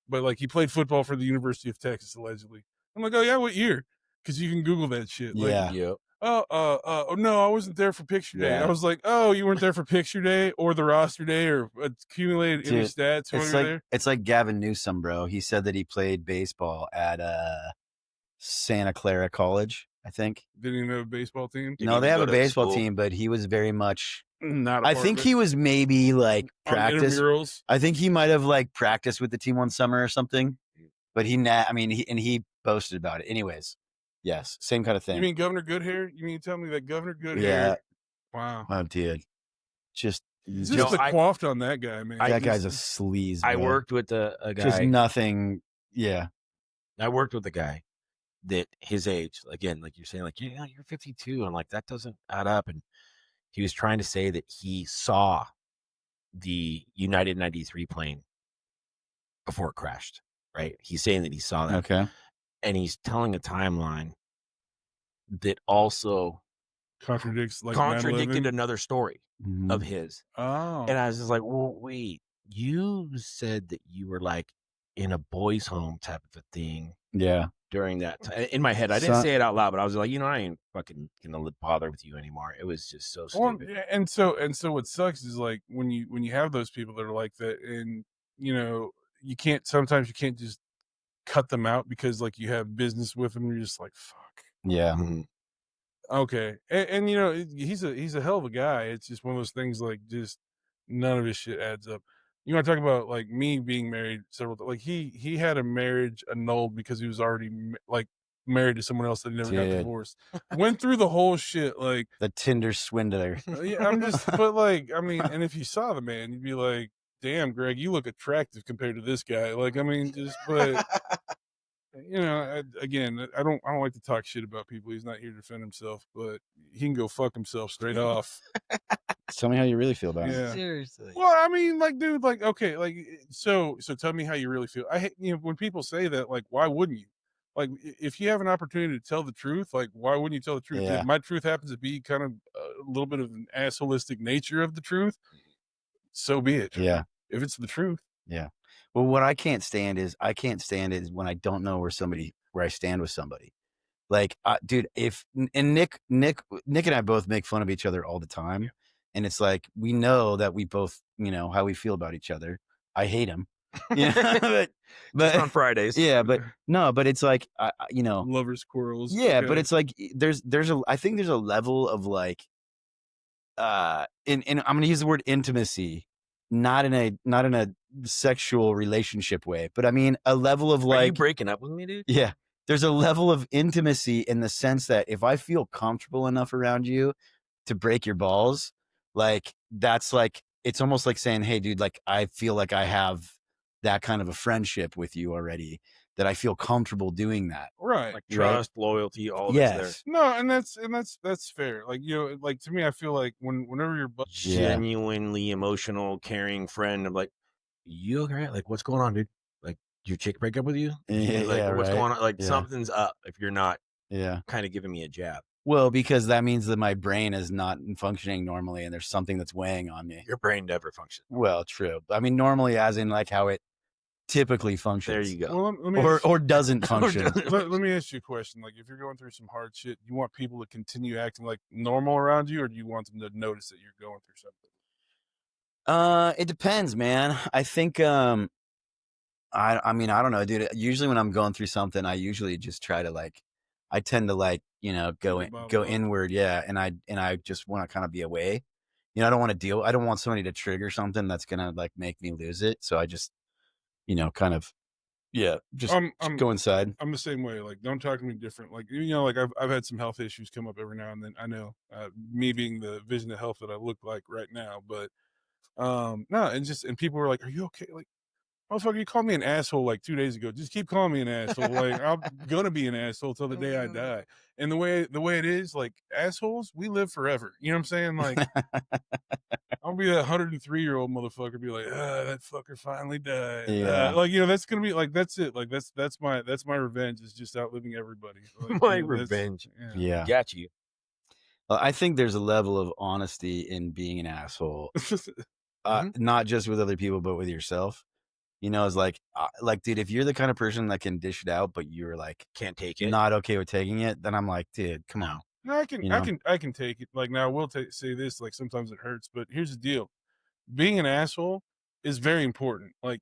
But like he played football for the University of Texas allegedly. I'm like, oh yeah, what year? Because you can Google that shit. Like, yeah. Oh no, I wasn't there for picture day. I was like, oh, you weren't there for picture day or the roster day or accumulated any stats while you were there? It's like Gavin Newsom, bro. He said that he played baseball at Santa Clara College, I think. Didn't even have a baseball team? No, they have a baseball team, but he was very much not. I think he was maybe like practice. I think he might have like practiced with the team one summer or something. But he boasted about it. Anyways. Yes, same kind of thing. You mean Governor Goodhair? You mean tell me that Governor Goodhair? Yeah. Wow. Oh, dude. Just the quaffed on that guy, man. That guy's a sleaze. Bro. I worked with a guy. Just nothing. Yeah. I worked with a guy that his age, again, like you're saying, like, you're 52. And like, that doesn't add up. And he was trying to say that he saw the United 93 plane before it crashed, right? He's saying that he saw that. Okay. And he's telling a timeline that also contradicted another story of his. Oh. And I was just like, well, wait, you said that you were like in a boys' home type of a thing. Yeah. during that time. In my head, I didn't say it out loud, but I was like, I ain't fucking gonna bother with you anymore. It was just so stupid. Well, and so what sucks is like when you have those people that are like that, and you can't sometimes you can't just cut them out because like you have business with them. You're just like, fuck. Yeah. Mm-hmm. Okay, and he's a hell of a guy. It's just one of those things like just none of his shit adds up. You want to talk about like me being married like he had a marriage annulled because he was already like married to someone else that never got divorced. Went through the whole shit like the Tinder swindler. Yeah, I'm just but like I mean, and if you saw the man, you'd be like, damn, Greg, you look attractive compared to this guy. Like I mean, just but. Again, I don't like to talk shit about people. He's not here to defend himself, but he can go fuck himself straight off. Tell me how you really feel about Yeah. it. Seriously. Well, I mean, like, dude, like, okay, like, so tell me how you really feel. I hate, when people say that, like, why wouldn't you? Like, if you have an opportunity to tell the truth, like, why wouldn't you tell the truth? Yeah. If my truth happens to be kind of a little bit of an assholistic nature of the truth, so be it. Yeah. If it's the truth. Yeah. Well, what I can't stand is when I don't know where I stand with somebody. Like, dude, and Nick and I both make fun of each other all the time. Yeah. And it's like, we know that we both, how we feel about each other. I hate him. Yeah. but just on Fridays. Yeah. But no, but it's like, lovers quarrels. Yeah. Okay. But it's like, I think there's a level of like, and I'm going to use the word intimacy, not in a sexual relationship way, but I mean a level of like. Are you breaking up with me, dude? Yeah, there's a level of intimacy in the sense that if I feel comfortable enough around you to break your balls, like that's like it's almost like saying, "Hey, dude, like I feel like I have that kind of a friendship with you already." That I feel comfortable doing that. Right. Like trust, loyalty, all this there. No, and that's fair. Like, like to me, I feel like whenever you're genuinely emotional, caring friend, I'm like, you okay? Like, what's going on, dude? Like, did your chick break up with you? Like, what's going on? Like, something's up if you're not kind of giving me a jab. Well, because that means that my brain is not functioning normally and there's something that's weighing on me. Your brain never functions. Well, true. I mean, normally as in like how it typically functions. There you go. Well, let me or doesn't function. Let me ask you a question. Like, if you're going through some hard shit, you want people to continue acting like normal around you, or do you want them to notice that you're going through something? It depends, man. I think I mean, I don't know, dude. Usually when I'm going through something, I usually just try to like I tend to like, go inward, yeah, and I just want to kind of be away. I don't want to I don't want somebody to trigger something that's going to like make me lose it. So I just kind of, just go inside. I'm the same way. Like, don't talk to me different. Like, like I've had some health issues come up every now and then. I know, me being the vision of health that I look like right now, but no, and people were like, "Are you okay?" Like, motherfucker, you called me an asshole like 2 days ago. Just keep calling me an asshole. Like, I'm gonna be an asshole till the day I die. And the way it is, like, assholes, we live forever. You know what I'm saying? Like, I'll be that 103-year-old motherfucker, be like, that fucker finally died. Yeah. Like, that's gonna be like, that's it. Like, that's my revenge, is just outliving everybody. Like, my revenge. Yeah. Got you. Well, I think there's a level of honesty in being an asshole, not just with other people, but with yourself. It's like, dude, if you're the kind of person that can dish it out, but you're like can't take it, not okay with taking it, then I'm like, dude, come on. No, I can take it. Like, now I will say this, like, sometimes it hurts, but here's the deal. Being an asshole is very important. Like,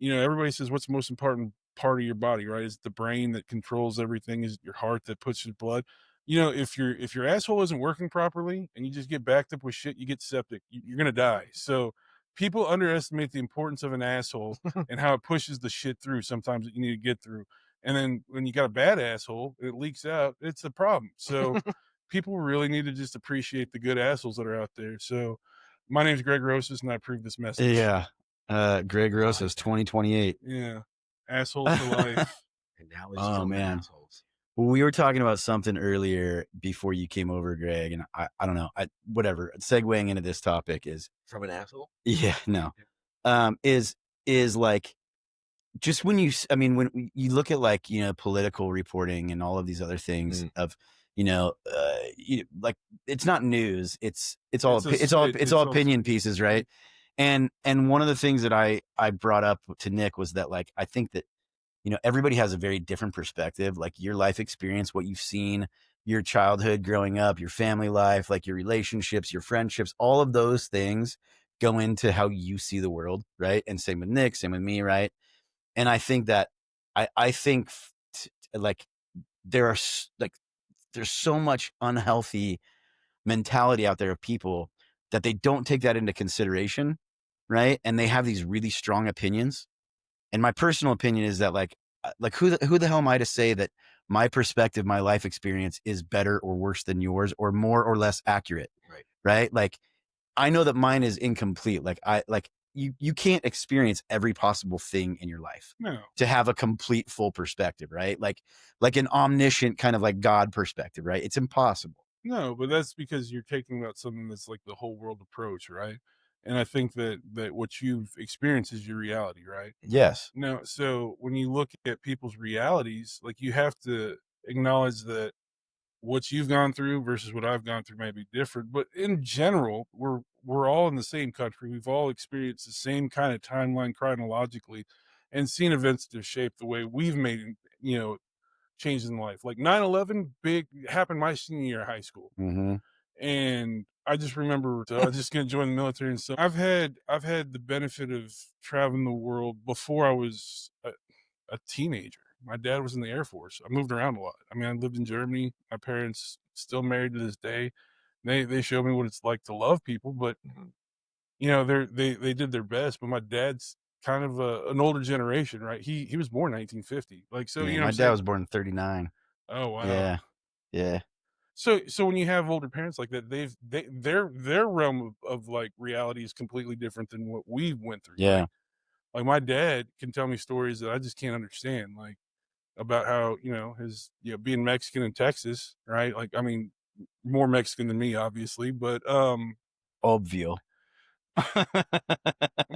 everybody says, what's the most important part of your body, right? Is the brain that controls everything, is your heart that puts your blood. If your asshole isn't working properly and you just get backed up with shit, you get septic. You're gonna die. So people underestimate the importance of an asshole and how it pushes the shit through sometimes that you need to get through. And then when you got a bad asshole, it leaks out, it's a problem. So people really need to just appreciate the good assholes that are out there. So my name's Greg Rosas, and I approve this message. Yeah. Greg Rosas, 2028. Yeah. Assholes for life. Oh, man. Assholes. Well, we were talking about something earlier before you came over, Greg, and I don't know. Whatever. Segueing into this topic is from an asshole. Yeah, no. Is like just when when you look at like, political reporting and all of these other things of, like it's not news. It's all opinion pieces, right? And one of the things that I brought up to Nick was that like I think that everybody has a very different perspective, like your life experience, what you've seen, your childhood growing up, your family life, like your relationships, your friendships, all of those things go into how you see the world, right? And same with Nick, same with me, right? And I think that I think like like there's so much unhealthy mentality out there of people that they don't take that into consideration, right? And they have these really strong opinions. And my personal opinion is that who the hell am I to say that my perspective, my life experience is better or worse than yours or more or less accurate, Right. right? Like I know that mine is incomplete. You can't experience every possible thing in your life No. to have a complete full perspective, right? Like an omniscient kind of like God perspective, right? It's impossible. No, but that's because you're taking about something that's like the whole world approach, right? And I think that what you've experienced is your reality, right? Yes. Now, so when you look at people's realities, like you have to acknowledge that what you've gone through versus what I've gone through may be different, but in general, we're all in the same country. We've all experienced the same kind of timeline chronologically and seen events that have shaped the way we've made, changes in life. Like 9/11, big happened my senior year of high school. Mm-hmm. And I just remember I was just gonna join the military, and so I've had the benefit of traveling the world before I was a teenager. My dad was in the Air Force. I moved around a lot. I mean, I lived in Germany. My parents still married to this day. They showed me what it's like to love people, but they did their best. But my dad's kind of an older generation, right? He was born 1950, like so. Yeah, What I'm my dad saying? was born in 39. Oh wow. Yeah. Yeah. So when you have older parents like that, their realm of like reality is completely different than what we went through. Yeah. Like my dad can tell me stories that I just can't understand. Like about how his being Mexican in Texas, right? Like I mean, more Mexican than me, obviously, Obvio.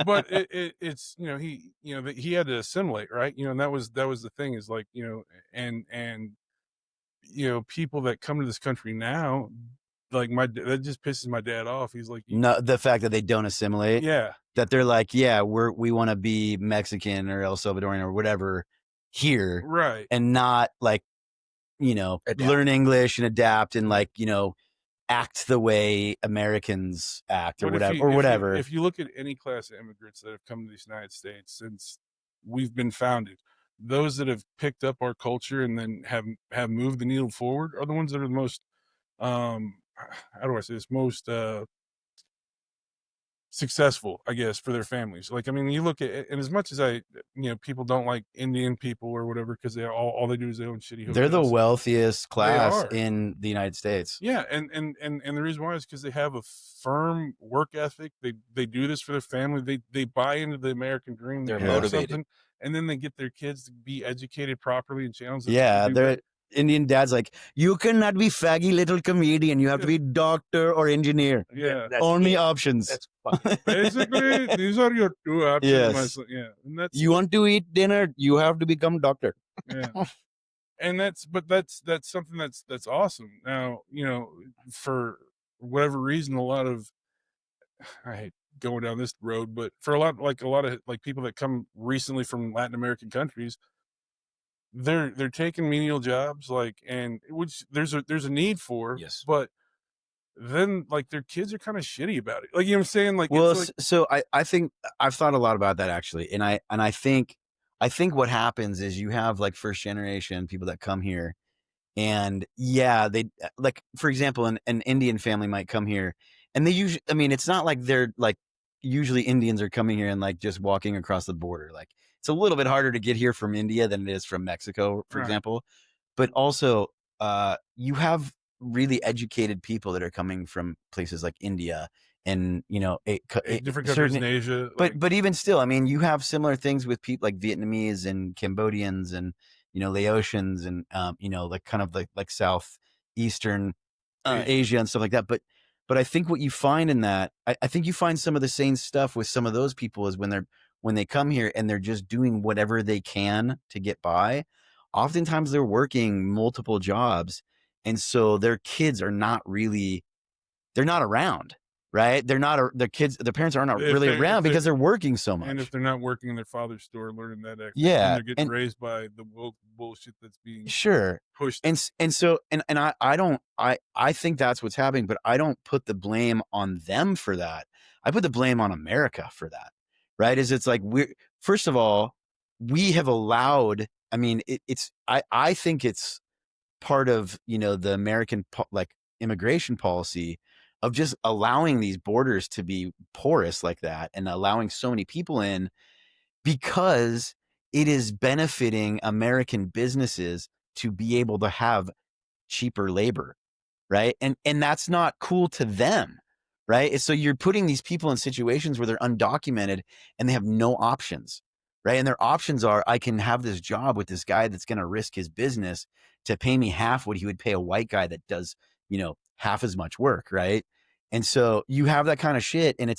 but it's that he had to assimilate, right? And that was the thing is like and people that come to this country now, like that just pisses my dad off. He's like, No, the fact that they don't assimilate, yeah, that they're like, yeah, we want to be Mexican or El Salvadorian or whatever here right. and not like, Adapt. learn English and adapt and like, act the way Americans act or But whatever or whatever. if you look at any class of immigrants that have come to the United States since we've been founded, those that have picked up our culture and then have moved the needle forward are the ones that are the most how do I say this, most successful, I guess, for their families. Like, I mean, you look at, and as much as people don't like Indian people or whatever because they all they do is they own shitty They're the hotels. wealthiest They class are. in the United States. Yeah, and the reason why is because they have a firm work ethic. They do this for their family. They buy into the American dream. They They're have motivated. something, and then they get their kids to be educated properly in channels that Yeah, do better. they're Indian dad's like, you cannot be faggy little comedian. You have to be doctor or engineer. Yeah, That's Only it. options. That's fucking basically these are your two options. Yes. Yeah, and that's You want to eat dinner, you have to become doctor. yeah. And that's something that's awesome. Now, for whatever reason, a lot of I hate going down this road, but for a lot of like people that come recently from Latin American countries, they're taking menial jobs, like, and which there's a need for, Yes. but then like their kids are kind of shitty about it. Like, you know what I'm saying? Like, Well, it's like, so I think I've thought a lot about that actually, and I think what happens is you have like first generation people that come here, and yeah, they like, for example, an Indian family might come here, and they usually, I mean, it's not like they're like, usually Indians are coming here and like just walking across the border. Like it's a little bit harder to get here from India than it is from Mexico, for right, example. But also, you have really educated people that are coming from places like India and different countries certain, in Asia, like, but even still, I mean, you have similar things with people like Vietnamese and Cambodians and Laotians and like kind of like southeastern Asia and stuff like that. But I think what you find in that, I think you find some of the same stuff with some of those people is when they come here and they're just doing whatever they can to get by. Oftentimes they're working multiple jobs, and so their kids are not really, they're not around. right? They're not, the parents aren't If really they're if around they're because they're working so and if much. they're not working in their father's store learning that ethic, then Yeah. they're getting And raised by the woke bullshit that's being sure. pushed. And so I think that's what's happening, but I don't put the blame on them for that. I put the blame on America for that. Right? It's like, first of all, we have allowed, I mean, I think it's part of, the American like immigration policy of just allowing these borders to be porous like that and allowing so many people in, because it is benefiting American businesses to be able to have cheaper labor, right? And that's not cool to them, right? So you're putting these people in situations where they're undocumented and they have no options, right? And their options are, I can have this job with this guy that's going to risk his business to pay me half what he would pay a white guy that does, half as much work, right? And so you have that kind of shit, and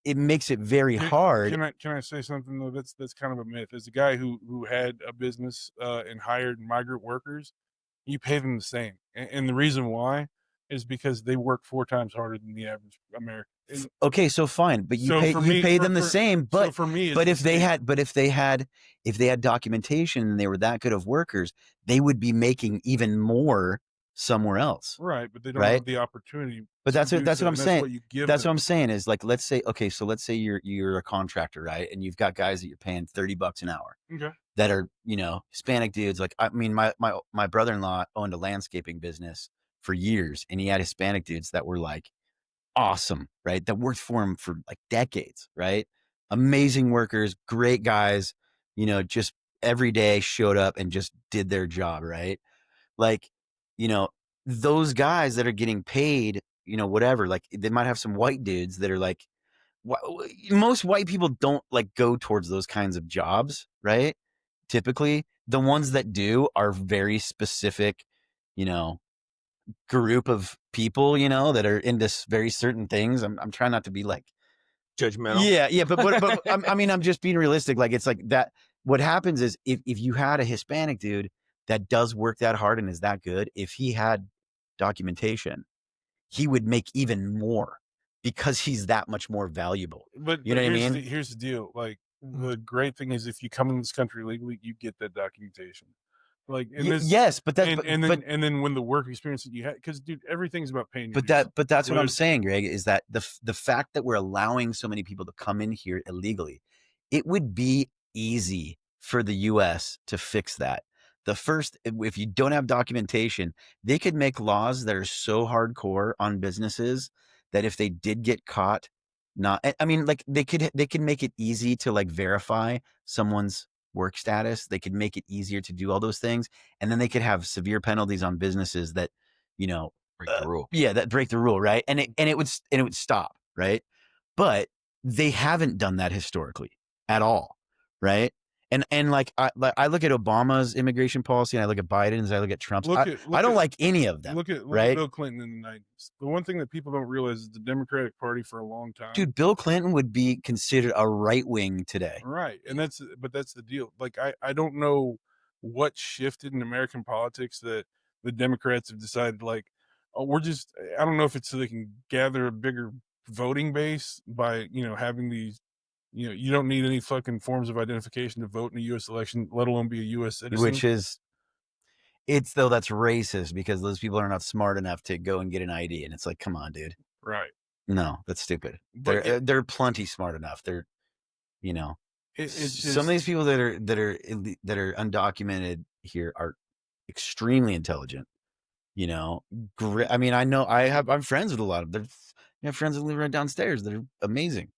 it makes it very Can, hard. can I say something though? That's kind of a myth. As a guy who had a business and hired migrant workers, you pay them the same, and the reason why is because they work 4 times harder than the average American. Okay, so fine, but So for you me, pay them the same, so but for me, it's but the if they same. had if they had documentation and they were that good of workers, they would be making even more somewhere else, Right, but they don't right? have the opportunity But to that's do what so, I'm and that's saying. what you give That's what them. I'm saying is, like, let's say, okay, so let's say you're a contractor, right? And you've got guys that you're paying $30 an hour Okay. that are, Hispanic dudes. Like, I mean, my brother-in-law owned a landscaping business for years, and he had Hispanic dudes that were like awesome, right? That worked for him for like decades, right? Amazing workers, great guys, just every day showed up and just did their job, right? Like, you know, those guys that are getting paid, whatever, like they might have some white dudes that are like, most white people don't like go towards those kinds of jobs, right? Typically, the ones that do are very specific, you know, group of people, that are into very certain things. I'm trying not to be like Judgmental. yeah, but I mean, I'm just being realistic. Like, it's like that. What happens is, if you had a Hispanic dude that does work that hard and is that good, if he had documentation, he would make even more because he's that much more valuable. But You know what I mean? here's the deal. Like the great thing is, if you come in this country legally, you get that documentation. Like in this, Yes, but that's and then when the work experience that you had, because dude, everything's about paying your dues. but that's what I'm Whether- saying, Greg, is that the fact that we're allowing so many people to come in here illegally, it would be easy for the US to fix that. If you don't have documentation, they could make laws that are so hardcore on businesses that if they did get caught, not, I mean, like they could make it easy to like verify someone's work status. They could make it easier to do all those things. And then they could have severe penalties on businesses that, you know, Break the rule. yeah, that break the rule, right? And it would stop, right? But they haven't done that historically at all, right? And like I look at Obama's immigration policy, and I look at Biden's, I look at Trump's. I don't like any of them. Look at right? Bill Clinton in the 90s. The one thing that people don't realize is the Democratic Party for a long time. Dude, Bill Clinton would be considered a right wing today. Right. And that's the deal. Like I don't know what shifted in American politics that the Democrats have decided, like, oh, I don't know if it's so they can gather a bigger voting base by, having these, you don't need any fucking forms of identification to vote in a US election, let alone be a US citizen. Which is, that's racist, because those people are not smart enough to go and get an ID. And it's like, come on, dude. Right. No, that's stupid. But They're plenty smart enough. They're, it's just, some of these people that are undocumented here are extremely intelligent. I mean, I'm friends with a lot of them. I have friends that live right downstairs that are amazing.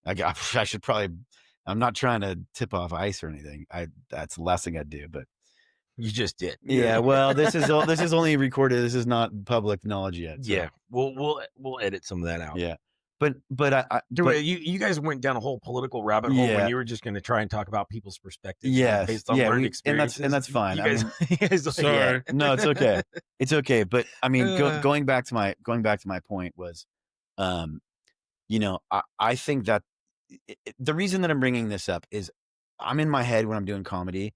I should probably. I'm not trying to tip off ice or anything. That's the last thing I'd do. But You just did. yeah, well, this is only recorded. This is not public knowledge yet. So. Yeah, we'll edit some of that out. Yeah, but you guys went down a whole political rabbit hole when you were just going to try and talk about people's perspectives. Yes, based on learned experiences, and that's fine. You guys sorry. No, it's okay. It's okay. But I mean, going back to my point was, I think that the reason that I'm bringing this up is I'm in my head when I'm doing comedy,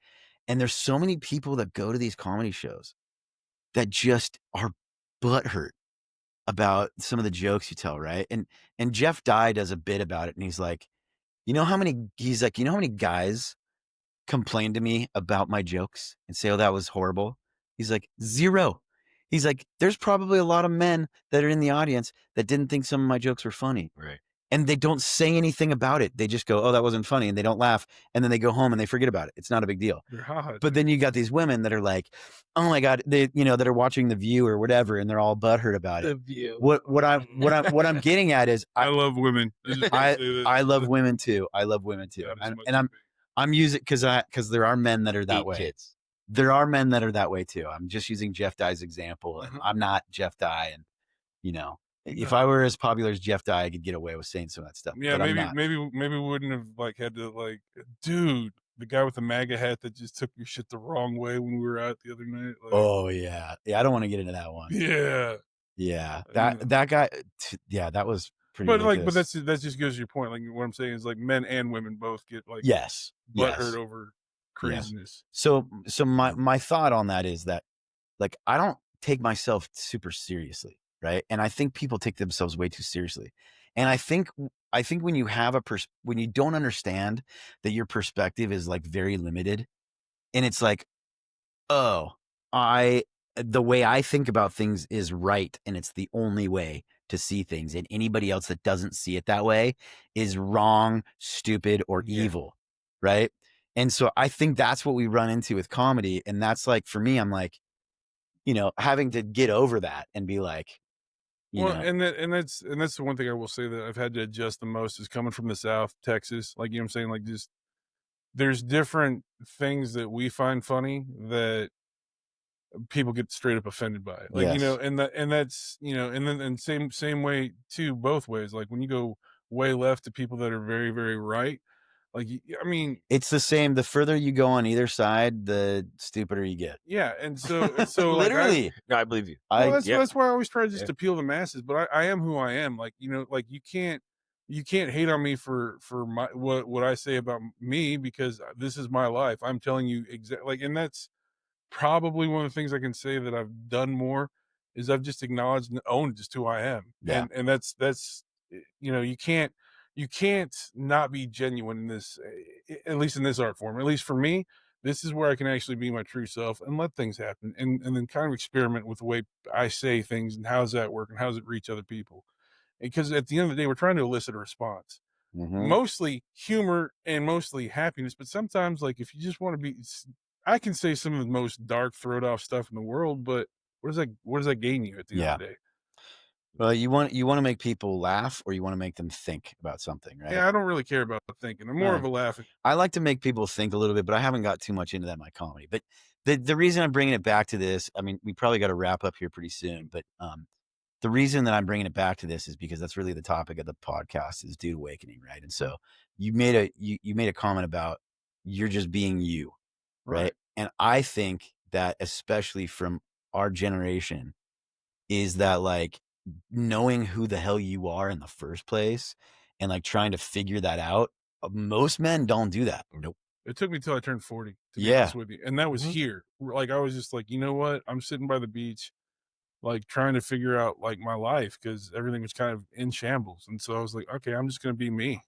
and there's so many people that go to these comedy shows that just are butthurt about some of the jokes you tell, right? And Jeff Dye does a bit about it, and he's like, you know how many guys complain to me about my jokes and say, "Oh, that was horrible." He's like, "0." He's like, "There's probably a lot of men that are in the audience that didn't think some of my jokes were funny." Right. And they don't say anything about it. They just go, "Oh, that wasn't funny," and they don't laugh, and then they go home and they forget about it. It's not a big deal. They're haha But then jokes. you got these women that are like, "Oh my god," that are watching The View or whatever, and they're all butthurt about it. The View. What I'm getting at is I love women. I love women too. I love women too. Not as much And as me. I'm using because there are men that are that 8 way. kids. There are men that are that way too. I'm just using Jeff Dye's example, and I'm not Jeff Dye. And if I were as popular as Jeff Dye, I could get away with saying some of that stuff. Yeah, But I'm maybe not. we wouldn't have like had to like, dude, the guy with the MAGA hat that just took your shit the wrong way when we were out the other night. Like, Oh yeah, I don't want to get into that one. yeah, Yeah, you know. that guy. Yeah, that was pretty But like, but ridiculous. that just gives you a point. Like what I'm saying is like men and women both get like Yes, butthurt yes, over yes. craziness. So my thought on that is that, like, I don't take myself super seriously, right? And I think people take themselves way too seriously. And I think when you have when you don't understand that your perspective is like very limited, and it's like, oh, I the way I think about things is right, and it's the only way to see things, and anybody else that doesn't see it that way is wrong, stupid, or Yeah. evil, right? And so I think that's what we run into with comedy, and that's like, for me, I'm like, having to get over that and be like, you Well, know, and that's the one thing I will say that I've had to adjust the most is coming from the South, Texas. Like, you know what I'm saying? Like, just there's different things that we find funny that people get straight up offended by. Like, yes, and that's, and then and same way too, both ways. Like when you go way left to people that are very, very right, like I mean, it's the same. The further you go on either side, the stupider you get. yeah, and so like Literally, No, I believe you. well, I that's Yep. that's why I always try just Yeah. to appeal the masses, but I am who I am. Like, like you can't hate on me for my what I say about me because this is my life. I'm telling you exactly like, and that's probably one of the things I can say that I've done more is I've just acknowledged and owned just who I am. yeah, And that's you can't not be genuine in this, at least in this art form. At least for me, this is where I can actually be my true self and let things happen and then kind of experiment with the way I say things and how's that work and how's it reach other people. Because at the end of the day, we're trying to elicit a response, hmm mostly humor and mostly happiness. But sometimes, like, if you just want to be, I can say some of the most dark, throwed off stuff in the world, but what does that gain you at the end of yeah. the day? Well, you want to make people laugh, or you want to make them think about something, right? Yeah, I don't really care about thinking. I'm more of a laugh. I like to make people think a little bit, but I haven't got too much into that in my comedy. But the reason I'm bringing it back to this, I mean, we probably got to wrap up here pretty soon, but the reason that I'm bringing it back to this is because that's really the topic of the podcast is dude awakening, right? And so you made a comment about you're just being you, right? Right. And I think that especially from our generation is that, like, knowing who the hell you are in the first place and like trying to figure that out. Most men don't do that. Nope. It took me till I turned 40 to be Yeah. honest with you, and that was Mhm. here. Like, I was just like, you know what? I'm sitting by the beach, like trying to figure out like my life because everything was kind of in shambles, and so I was like, okay, I'm just gonna be me.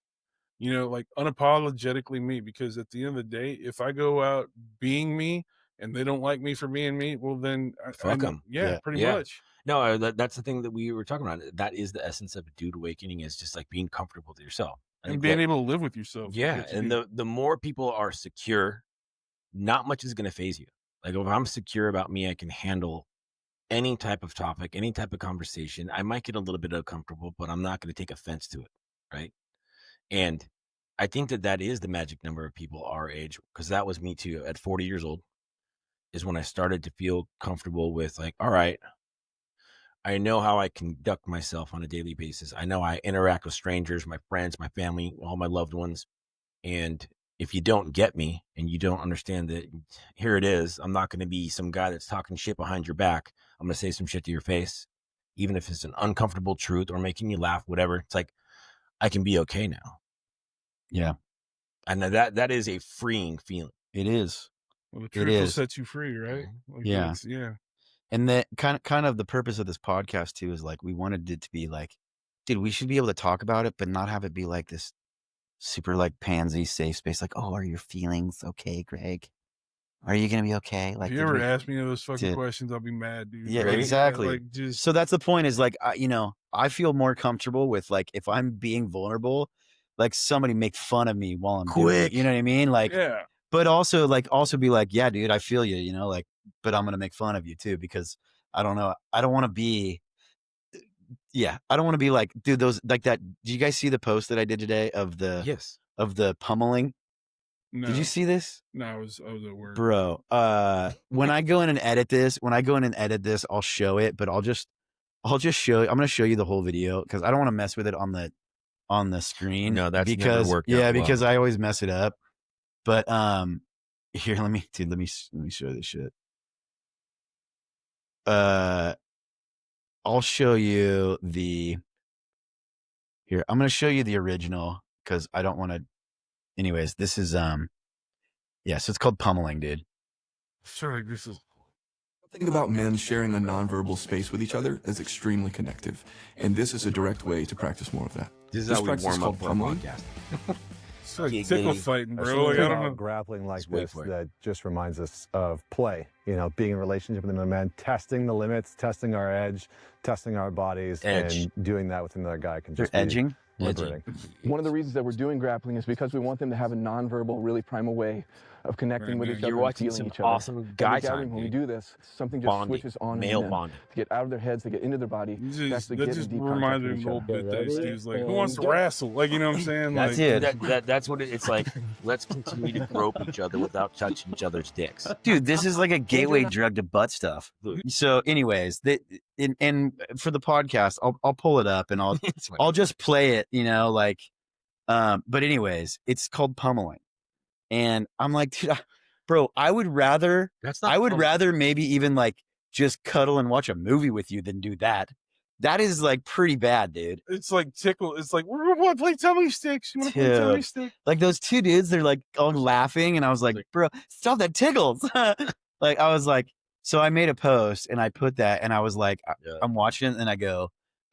Like unapologetically me, because at the end of the day, if I go out being me and they don't like me for being me, well, then I Fuck know, 'em. yeah, Yeah. pretty Yeah. much. No, that's the thing that we were talking about. That is the essence of dude awakening is just like being comfortable with yourself. I And think being that able to live with yourself is yeah, what's and key. the more people are secure, not much is gonna phase you. Like if I'm secure about me, I can handle any type of topic, any type of conversation. I might get a little bit uncomfortable, but I'm not gonna take offense to it. Right. And I think that that is the magic number of people our age, because that was me too. At 40 years old is when I started to feel comfortable with like, all right, I know how I conduct myself on a daily basis. I know I interact with strangers, my friends, my family, all my loved ones. And if you don't get me and you don't understand that, here it is. I'm not going to be some guy that's talking shit behind your back. I'm going to say some shit to your face, even if it's an uncomfortable truth or making you laugh, whatever. It's like, I can be okay now. Yeah. And that is a freeing feeling. It is. Well, the It truth will is. set you free, right? Mhm. Like Yeah. that's, yeah. And the kind of the purpose of this podcast too is like we wanted it to be like, dude, we should be able to talk about it, but not have it be like this super like pansy safe space. Like, oh, are your feelings okay, Greg? Are you gonna be okay? Like, if you ever ask me those fucking questions, I'll be mad, dude. Yeah, like, exactly. Like, just so that's the point. Is like, I feel more comfortable with like if I'm being vulnerable, like somebody make fun of me while I'm doing it. You know what I mean? Like, yeah. But also be like, yeah, dude, I feel you. You know, like, but I'm gonna make fun of you too because I don't know. I don't want to be. Yeah, I don't want to be like, dude. Those like that. Did you guys see the post that I did today of the pummeling? No. Did you see this? No, I was at work. Bro, when I go in and edit this, I'll show it, but I'll just show. I'm gonna show you the whole video because I don't want to mess with it on the screen. No, that's because never worked out well. because I always mess it up. But here, let me show this shit. I'll show you the. Here, I'm gonna show you the original because I don't want to. Anyways, this is so it's called pummeling, dude. Sure, like this is. Think about men sharing a nonverbal space with each other as extremely connective, and this is a direct way to practice more of that. This is how we warm up for a podcast. It's like tickle fighting, bro. Like, I don't know. Grappling like this that just reminds us of play. You know, being in a relationship with another man, testing the limits, testing our edge, testing our bodies, and doing that with another guy can just be edging. liberating. One of the reasons that we're doing grappling is because we want them to have a nonverbal, really primal way of connecting with each other. You're watching some awesome guy time. When we do this, something just switches on male in bonding to get out of their heads, to get into their body. That just reminded me of old bit days. He's like, who wants to wrestle? Like, you know what I'm saying? That's like, it. That's what it's like. Let's continue to grope each other without touching each other's dicks. Dude, this is like a gateway drug to butt stuff. So, anyways, and for the podcast, I'll pull it up and I'll just play it. You know, like, but anyways, it's called pummeling, and I'm like, dude, bro, I would rather maybe even like just cuddle and watch a movie with you than do that. That is like pretty bad, dude. It's like tickle. It's like, we're going to play tummy sticks. You want to play tummy sticks? Like those two dudes, they're like all laughing. And I was like, bro, stop, that tickles. Like, I was like, so I made a post and I put that and I was like, I'm watching it. And then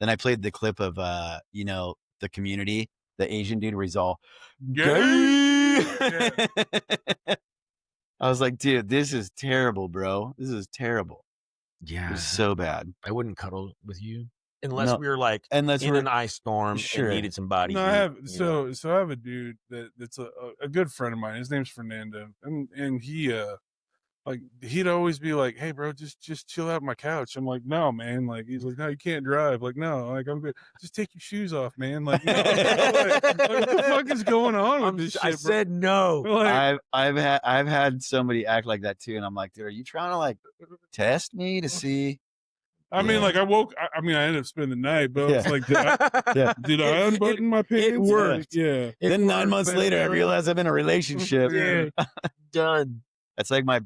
I played the clip of, the Community, the Asian dude where he's all gay. Yeah. I was like, dude, this is terrible, bro. This is terrible. Yeah. It's so bad. I wouldn't cuddle with you unless we were like in an ice storm and needed some body heat. I have I have a dude that's a good friend of mine. His name's Fernando, and he like he'd always be like, "Hey, bro, just chill out on my couch." I'm like, "No, man." Like, he's like, "No, you can't drive." Like, "No, like I'm good. Just take your shoes off, man." Like, no, like, what the fuck is going on with this shit? I said no. Like, I've had somebody act like that too, and I'm like, dude, are you trying to like test me to see? I mean, like, I ended up spending the night, but it's like, did I unbutton my pants? It worked. Yeah. Then 9 months later, I realized I'm in a relationship. Yeah. Done. That's like my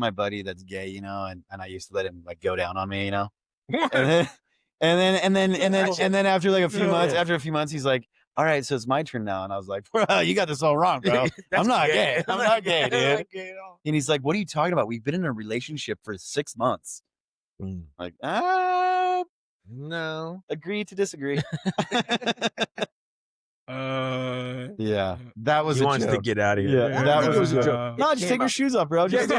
buddy that's gay, you know, and I used to let him like go down on me, you know. and then after like a few months, he's like, "All right, so it's my turn now." And I was like, "Bro, you got this all wrong, bro. I'm not gay. I'm not gay, dude." And he's like, "What are you talking about? We've been in a relationship for 6 months." Like, no. Agree to disagree. Yeah, that was he wants to get out of here. Yeah, that was a joke. No, just take your shoes off, bro. Just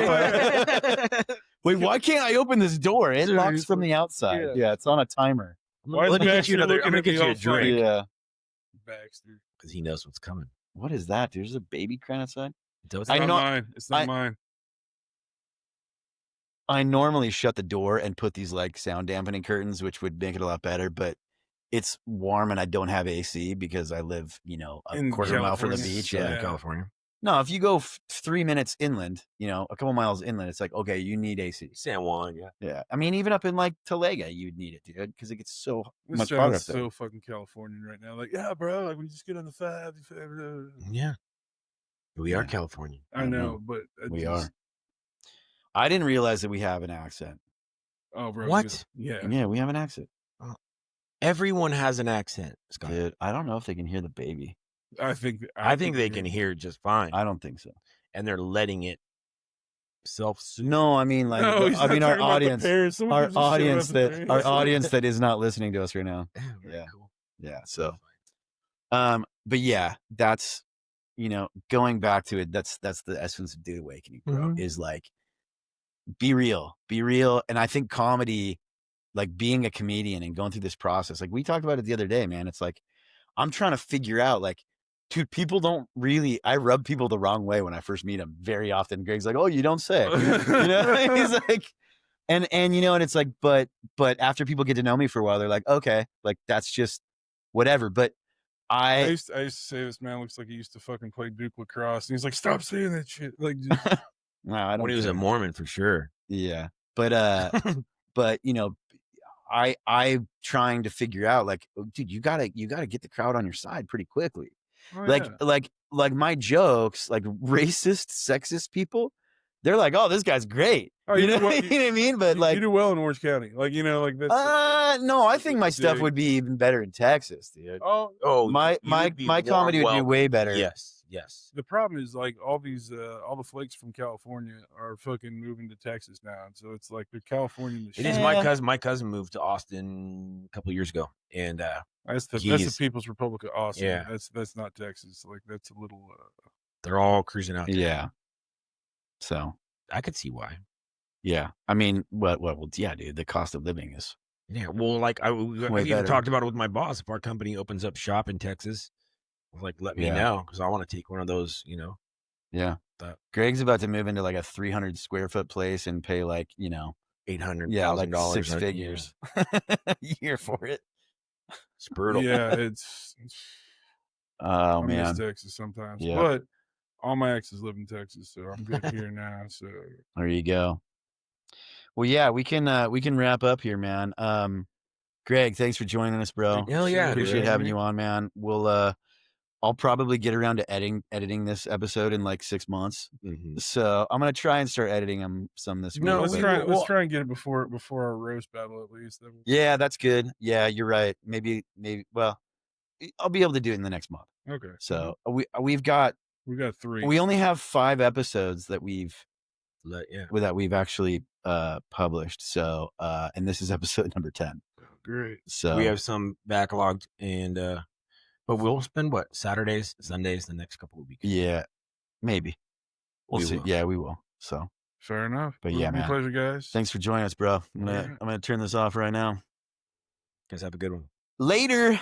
wait, why can't I open this door? It locks from the outside. Yeah, it's on a timer. I'm gonna get you a drink. Yeah, Baxter, because he knows what's coming. What is that, dude? There's a baby crying outside. It's not mine. It's not mine. I normally shut the door and put these like sound dampening curtains, which would make it a lot better, but it's warm and I don't have AC because I live, a quarter mile from the beach. Yeah, in California. No, if you go 3 minutes inland, a couple miles inland, it's like, okay, you need AC. San Juan, yeah. Yeah. I mean, even up in like Talega, you'd need it, dude, because it gets so much hotter. It's so fucking Californian right now. Like, yeah, bro, like we just get on the 5. Yeah. We are Californian. I know, but we are. I didn't realize that we have an accent. Oh, bro. What? Yeah, we have an accent. Everyone has an accent, Scott. Dude, I don't know if they can hear the baby. I think they can hear it just fine. I don't think so. And they're letting it No, I mean like No, I mean our audience that is not listening to us right now. Yeah. Cool. Yeah. So but yeah, that's going back to it, that's the essence of Dude Awakening, bro, is like be real. And I think comedy, like being a comedian and going through this process, like we talked about it the other day, man. It's like I'm trying to figure out, like, dude, people don't really. I rub people the wrong way when I first meet them very often. Greg's like, "Oh, you don't say," He's like, and and it's like, but after people get to know me for a while, they're like, okay, like that's just whatever. But I used to say this man looks like he used to fucking play Duke lacrosse, and he's like, "Stop saying that shit." Like, just... no, I don't. When he was a Mormon, for sure. Yeah, but but I'm trying to figure out, like, dude, you gotta get the crowd on your side pretty quickly. Oh, like my jokes, like racist, sexist people, they're like, oh, this guy's great. Oh, you know what I mean? But like, you do well in Orange County, like like this. No, I think my stuff would be even better in Texas, dude. My comedy would be way better. Yes. The problem is like all the flakes from California are fucking moving to Texas now, and so it's like they're California. It is my cousin. My cousin moved to Austin a couple of years ago, and that's the People's Republic of Austin. Yeah, that's not Texas. Like that's a little. They're all cruising out there. Yeah. So I could see why. Yeah, I mean, well, yeah, dude, the cost of living is. Yeah, well, like I even talked about it with my boss. If our company opens up shop in Texas, like let me know, because I want to take one of those. Yeah. Greg's about to move into like a 300 square foot place and pay like $800,000. Yeah, like $6 figures a year for it. It's brutal. Yeah, it's oh I man, miss Texas sometimes, but all my exes live in Texas, so I'm good here now. So there you go. Well, yeah, we can wrap up here, man. Greg, thanks for joining us, bro. Hell yeah, appreciate having you on, man. We'll I'll probably get around to editing this episode in like 6 months. So I'm gonna try and start editing some this week. No, let's try and get it before our roast battle at least. Yeah, that's good. Yeah, you're right. Maybe. Well, I'll be able to do it in the next month. Okay. So we've got 3. We only have 5 episodes that we've actually published. So and this is episode number 10. Great. So we have some backlogged, and but we'll spend Saturdays, Sundays the next couple of weeks. Yeah, maybe. We'll see. Yeah, we will. So fair enough. But yeah, man. Pleasure, guys. Thanks for joining us, bro. I'm gonna turn this off right now. Guys, have a good one. Later.